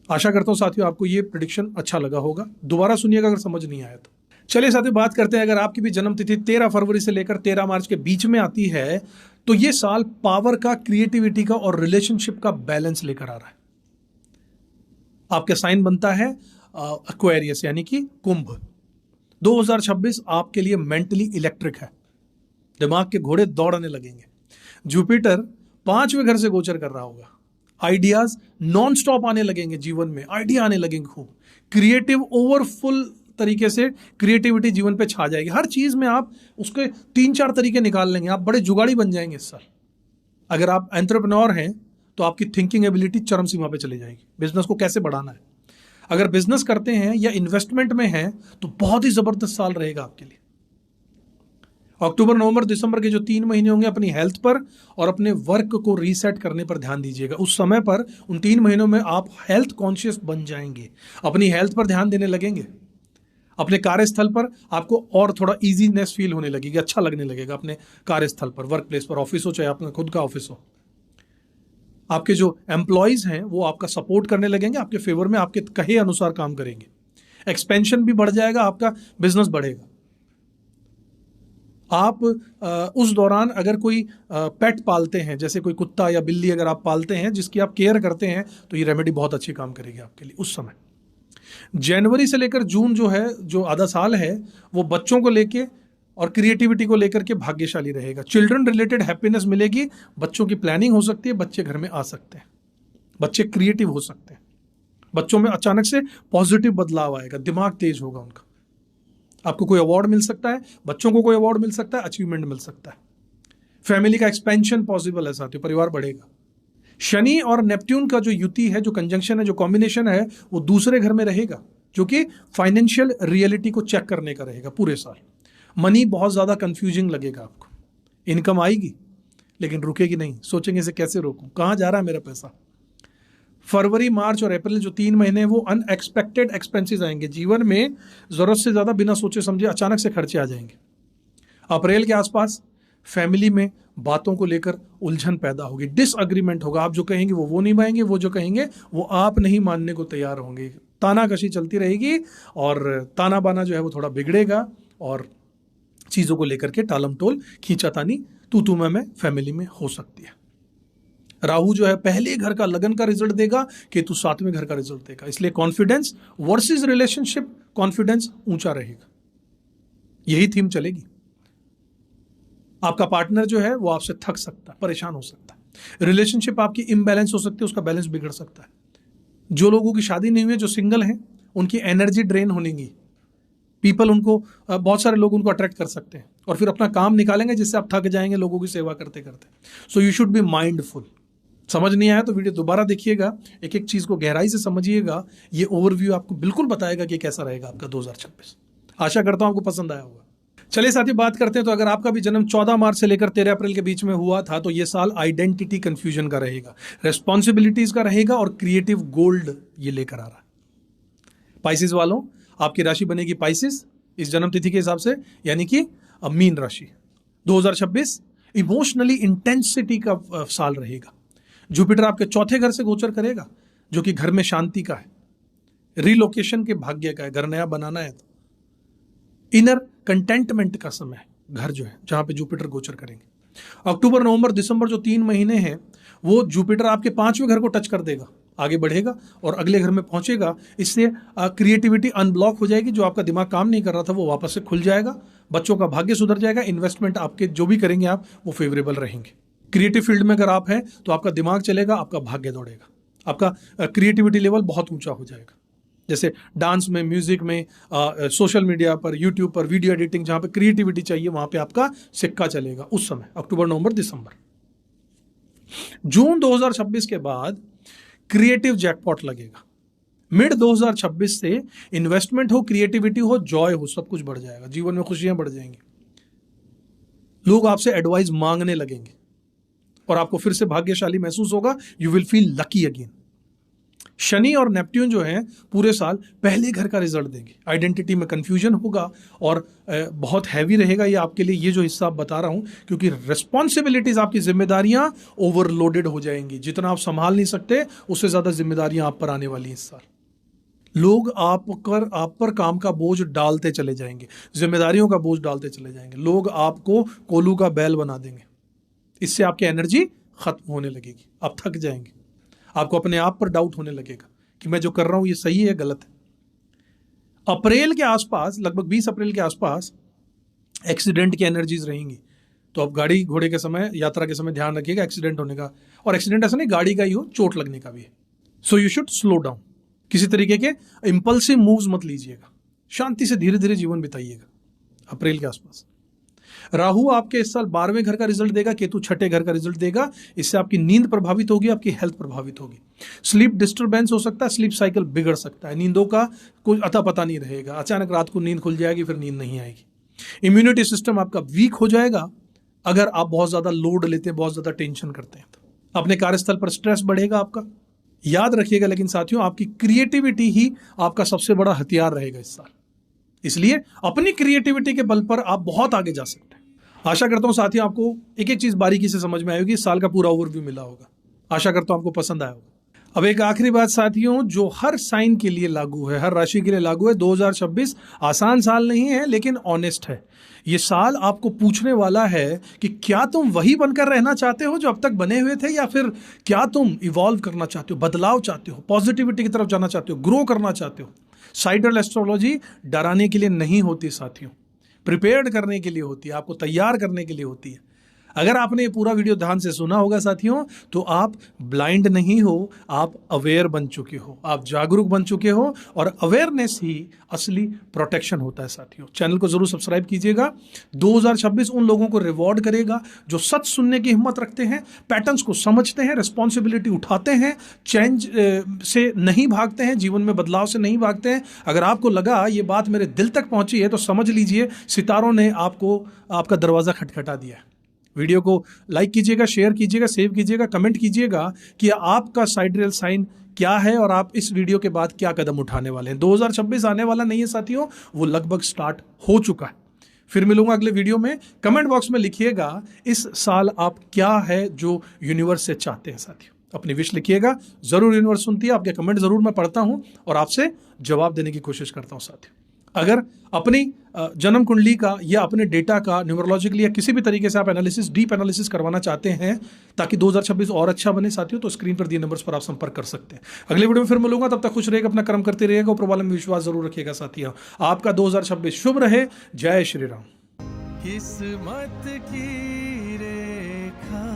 आशा करता हूं साथियों आपको ये प्रेडिक्शन अच्छा लगा होगा, दोबारा सुनिएगा अगर समझ नहीं आया तो। चलिए साथियों बात करते हैं, अगर आपकी भी जन्म तिथि 13 फरवरी से लेकर 13 मार्च के बीच में आती है तो ये साल पावर का, क्रिएटिविटी का और रिलेशनशिप का बैलेंस लेकर आ रहा है। आपका साइन बनता है एक्वेरियस यानी कि कुंभ। 2026 आपके लिए मेंटली इलेक्ट्रिक है, दिमाग के घोड़े दौड़ने लगेंगे। जुपिटर 5वें घर से गोचर कर रहा होगा, आइडियाज नॉन स्टॉप आने लगेंगे, जीवन में आइडिया आने लगेंगे खूब, क्रिएटिव ओवरफुल तरीके से क्रिएटिविटी जीवन पे छा जाएगी। हर चीज में आप उसके 3-4 तरीके निकाल लेंगे, आप बड़े जुगाड़ी बन जाएंगे इस साल। अगर आप एंटरप्रेन्योर हैं तो आपकी थिंकिंग एबिलिटी चरम सीमा पे चली जाएगी, बिजनेस को कैसे बढ़ाना है। अगर बिजनेस करते हैं या इन्वेस्टमेंट में हैं तो बहुत ही जबरदस्त साल रहेगा आपके लिए। अक्टूबर, नवंबर, दिसंबर के जो 3 महीने होंगे अपनी हेल्थ पर और अपने वर्क को रीसेट करने पर ध्यान दीजिएगा। उस समय पर उन 3 महीनों में आप हेल्थ कॉन्शियस बन जाएंगे, अपनी हेल्थ पर ध्यान देने लगेंगे। अपने कार्यस्थल पर आपको और थोड़ा इजीनेस फील होने लगेगी, अच्छा लगने लगेगा अपने कार्यस्थल पर, वर्क प्लेस पर, ऑफिस हो चाहे अपना खुद का ऑफिस हो। आपके जो एम्प्लॉयज हैं वो आपका सपोर्ट करने लगेंगे, आपके फेवर में, आपके कहे अनुसार काम करेंगे। एक्सपेंशन भी बढ़ जाएगा, आपका बिजनेस बढ़ेगा। आप उस दौरान अगर कोई पेट पालते हैं, जैसे कोई कुत्ता या बिल्ली अगर आप पालते हैं जिसकी आप केयर करते हैं, तो ये रेमेडी बहुत अच्छी काम करेगी आपके लिए उस समय। जनवरी से लेकर जून जो है, जो आधा साल है, वो बच्चों को लेके और क्रिएटिविटी को लेकर के भाग्यशाली रहेगा। चिल्ड्रन रिलेटेड हैप्पीनेस मिलेगी, बच्चों की प्लानिंग हो सकती है, बच्चे घर में आ सकते हैं, बच्चे क्रिएटिव हो सकते हैं, बच्चों में अचानक से पॉजिटिव बदलाव आएगा, दिमाग तेज होगा उनका। आपको कोई अवार्ड मिल सकता है, बच्चों को कोई अवार्ड मिल सकता है, अचीवमेंट मिल सकता है। फैमिली का एक्सपेंशन पॉसिबल है साथियों, परिवार बढ़ेगा। शनि और नेपट्यून का जो युति है, जो कंजंक्शन है, जो कॉम्बिनेशन है, वो दूसरे घर में रहेगा, जो कि फाइनेंशियल रियलिटी को चेक करने का रहेगा पूरे साल। मनी बहुत ज्यादा कंफ्यूजिंग लगेगा आपको, इनकम आएगी लेकिन रुकेगी नहीं, सोचेंगे इसे कैसे रोकूं, कहां जा रहा है मेरा पैसा। फरवरी, मार्च और अप्रैल जो 3 महीने हैं वो अनएक्सपेक्टेड एक्सपेंसेस आएंगे, जीवन में जरूरत से ज्यादा बिना सोचे समझे अचानक से खर्चे आ जाएंगे। अप्रैल के आसपास फैमिली में बातों को लेकर उलझन पैदा होगी, डिसएग्रीमेंट होगा, आप जो कहेंगे वो नहीं मानेंगे, वो जो कहेंगे वो आप नहीं मानने को तैयार होंगे, तानाकशी चलती रहेगी और ताना बाना जो है वो थोड़ा बिगड़ेगा और चीजों को लेकर के टालमटोल, खींचातानी, तू मैं फैमिली में हो सकती है। राहु जो है पहले घर का लगन का रिजल्ट देगा, केतु 7वें घर का रिजल्ट देगा, इसलिए कॉन्फिडेंस वर्सेस रिलेशनशिप, कॉन्फिडेंस ऊंचा रहेगा, यही थीम चलेगी। आपका पार्टनर जो है वो आपसे थक सकता है, परेशान हो सकता है, रिलेशनशिप आपकी इम्बैलेंस हो सकती है, उसका बैलेंस बिगड़ सकता है। जो लोगों की शादी नहीं हुई है, जो सिंगल हैं, उनकी एनर्जी ड्रेन होनेगी, पीपल उनको, बहुत सारे लोग उनको अट्रैक्ट कर सकते हैं और फिर अपना काम निकालेंगे जिससे आप थक जाएंगे लोगों की सेवा करते करते। So you should be mindful. समझ नहीं आया तो वीडियो दोबारा देखिएगा, एक एक चीज को गहराई से समझिएगा, ये ओवरव्यू आपको बिल्कुल बताएगा कि कैसा रहेगा आपका 2026। आशा करता हूं आपको पसंद आया होगा। चलिए साथियों बात करते हैं, तो अगर आपका भी जन्म 14 मार्च से लेकर 13 अप्रैल के बीच में हुआ था तो ये साल आइडेंटिटी कंफ्यूजन का रहेगा, रेस्पॉन्सिबिलिटीज का रहेगा और क्रिएटिव गोल्ड ये लेकर आ रहा है। पाइसिस वालों, आपकी राशि बनेगी पाइसिस इस जन्म तिथि के हिसाब से, यानी कि मीन राशि। 2026 इमोशनली इंटेंसिटी का साल रहेगा। जुपिटर आपके 4थे घर से गोचर करेगा, जो कि घर में शांति का है, रिलोकेशन के भाग्य का है, घर नया बनाना है तो इनर कंटेंटमेंट का समय है, घर जो है जहां पे जुपिटर गोचर करेंगे। अक्टूबर, नवंबर, दिसंबर जो 3 महीने हैं वो जुपिटर आपके 5वें घर को टच कर देगा, आगे बढ़ेगा और अगले घर में पहुंचेगा। इससे क्रिएटिविटी अनब्लॉक हो जाएगी, जो आपका दिमाग काम नहीं कर रहा था वो वापस से खुल जाएगा, बच्चों का भाग्य सुधर जाएगा, इन्वेस्टमेंट आपके जो भी करेंगे आप वो फेवरेबल रहेंगे। क्रिएटिव फील्ड में अगर आप हैं तो आपका दिमाग चलेगा, आपका भाग्य दौड़ेगा, आपका क्रिएटिविटी लेवल बहुत ऊंचा हो जाएगा। जैसे डांस में, म्यूजिक में, सोशल मीडिया पर, यूट्यूब पर, वीडियो एडिटिंग, जहां पे क्रिएटिविटी चाहिए वहां पे आपका सिक्का चलेगा उस समय, अक्टूबर, नवंबर, दिसंबर। जून 2026 के बाद क्रिएटिव जैकपॉट लगेगा। मिड 2026 से इन्वेस्टमेंट हो, क्रिएटिविटी हो, जॉय हो, सब कुछ बढ़ जाएगा, जीवन में खुशियां बढ़ जाएंगी, लोग आपसे एडवाइस मांगने लगेंगे और आपको फिर से भाग्यशाली महसूस होगा, you will feel lucky again. Shani और नेपट्यून जो है पूरे साल पहले घर का रिजल्ट देंगे, आइडेंटिटी में कंफ्यूजन होगा और बहुत हैवी रहेगा ये आपके लिए, ये जो हिस्सा आप बता रहा हूं, क्योंकि रिस्पॉन्सिबिलिटीज, आपकी जिम्मेदारियां ओवरलोडेड हो जाएंगी, जितना आप संभाल नहीं सकते उससे ज्यादा जिम्मेदारियां आप पर आने वाली हैं इस साल। लोग आप पर काम का बोझ डालते चले जाएंगे, जिम्मेदारियों का बोझ डालते चले जाएंगे, लोग आपको कोलू का बैल बना देंगे, इससे आपकी एनर्जी खत्म होने लगेगी, आप थक जाएंगे, आपको अपने आप पर डाउट होने लगेगा कि मैं जो कर रहा हूं ये सही है गलत है। अप्रैल के आसपास, लगभग 20 अप्रैल के आसपास एक्सीडेंट की एनर्जीज रहेंगी। तो आप गाड़ी घोड़े के समय, यात्रा के समय ध्यान रखिएगा एक्सीडेंट होने का। और एक्सीडेंट ऐसा नहीं गाड़ी का ही हो, चोट लगने का भी है। So you should slow down. किसी तरीके के इंपल्सिव मूव्स मत लीजिएगा, शांति से धीरे धीरे जीवन बिताइएगा अप्रैल के आसपास। राहु आपके इस साल 12वें घर का रिजल्ट देगा, केतु 6ठे घर का रिजल्ट देगा। इससे आपकी नींद प्रभावित होगी, आपकी हेल्थ प्रभावित होगी। स्लीप डिस्टर्बेंस हो सकता है, स्लीप साइकिल बिगड़ सकता है, नींदों का कोई अता पता नहीं रहेगा, अचानक रात को नींद खुल जाएगी, फिर नींद नहीं आएगी। इम्यूनिटी सिस्टम आपका वीक हो जाएगा अगर आप बहुत ज्यादा लोड लेते हैं, बहुत ज्यादा टेंशन करते हैं। तो अपने कार्यस्थल पर स्ट्रेस बढ़ेगा आपका। याद रखिएगा लेकिन साथियों, आपकी क्रिएटिविटी ही आपका सबसे बड़ा हथियार रहेगा इस साल। इसलिए अपनी क्रिएटिविटी के बल पर आप बहुत आगे जा सकते हैं। आशा करता हूं साथियों आपको एक एक चीज बारीकी से समझ में आएगी, इस साल का पूरा ओवरव्यू मिला होगा। आशा करता हूं आपको पसंद आया होगा। अब एक आखिरी बात साथियों, जो हर साइन के लिए लागू है, हर राशि के लिए लागू है, 2026 आसान साल नहीं है लेकिन ऑनेस्ट है। ये साल आपको पूछने वाला है कि क्या तुम वही बनकर रहना चाहते हो जो अब तक बने हुए थे, या फिर क्या तुम इवॉल्व करना चाहते हो, बदलाव चाहते हो, पॉजिटिविटी की तरफ जाना चाहते हो, ग्रो करना चाहते हो। साइडल एस्ट्रोलॉजी डराने के लिए नहीं होती साथियों, प्रिपेयर्ड करने के लिए होती है, आपको तैयार करने के लिए होती है। अगर आपने ये पूरा वीडियो ध्यान से सुना होगा साथियों, तो आप ब्लाइंड नहीं हो, आप अवेयर बन चुके हो, आप जागरूक बन चुके हो। और अवेयरनेस ही असली प्रोटेक्शन होता है साथियों। चैनल को जरूर सब्सक्राइब कीजिएगा। 2026 उन लोगों को रिवॉर्ड करेगा जो सच सुनने की हिम्मत रखते हैं, पैटर्न्स को समझते हैं, रिस्पॉन्सिबिलिटी उठाते हैं, चेंज से नहीं भागते हैं, जीवन में बदलाव से नहीं भागते हैं। अगर आपको लगा ये बात मेरे दिल तक पहुंची है तो समझ लीजिए सितारों ने आपको आपका दरवाजा खटखटा दिया है। वीडियो को लाइक कीजिएगा, शेयर कीजिएगा, सेव कीजिएगा, कमेंट कीजिएगा कि आपका साइडरेल साइन क्या है और आप इस वीडियो के बाद क्या कदम उठाने वाले हैं। 2026 आने वाला नहीं है साथियों, वो लगभग स्टार्ट हो चुका है। फिर मिलूंगा अगले वीडियो में। कमेंट बॉक्स में लिखिएगा इस साल आप क्या है जो यूनिवर्स से चाहते हैं साथियों। अपनी विश लिखिएगा, जरूर यूनिवर्स सुनती है, आपके कमेंट जरूर मैं पढ़ता हूं और आपसे जवाब देने की कोशिश करता हूं साथियों। अगर अपनी जन्म कुंडली का या अपने डेटा का न्यूमरोलॉजिकली या किसी भी तरीके से आप एनालिसिस, डीप एनालिसिस करवाना चाहते हैं ताकि 2026 और अच्छा बने साथियों, तो स्क्रीन पर दिए नंबर्स पर आप संपर्क कर सकते हैं। अगले वीडियो में फिर मिलूंगा, तब तक खुश रहेगा, अपना कर्म करते रहिएगा, ऊपर वाले में विश्वास जरूर रखिएगा साथियों। आपका 2026 शुभ रहे। जय श्री राम। किस्मत की रेखा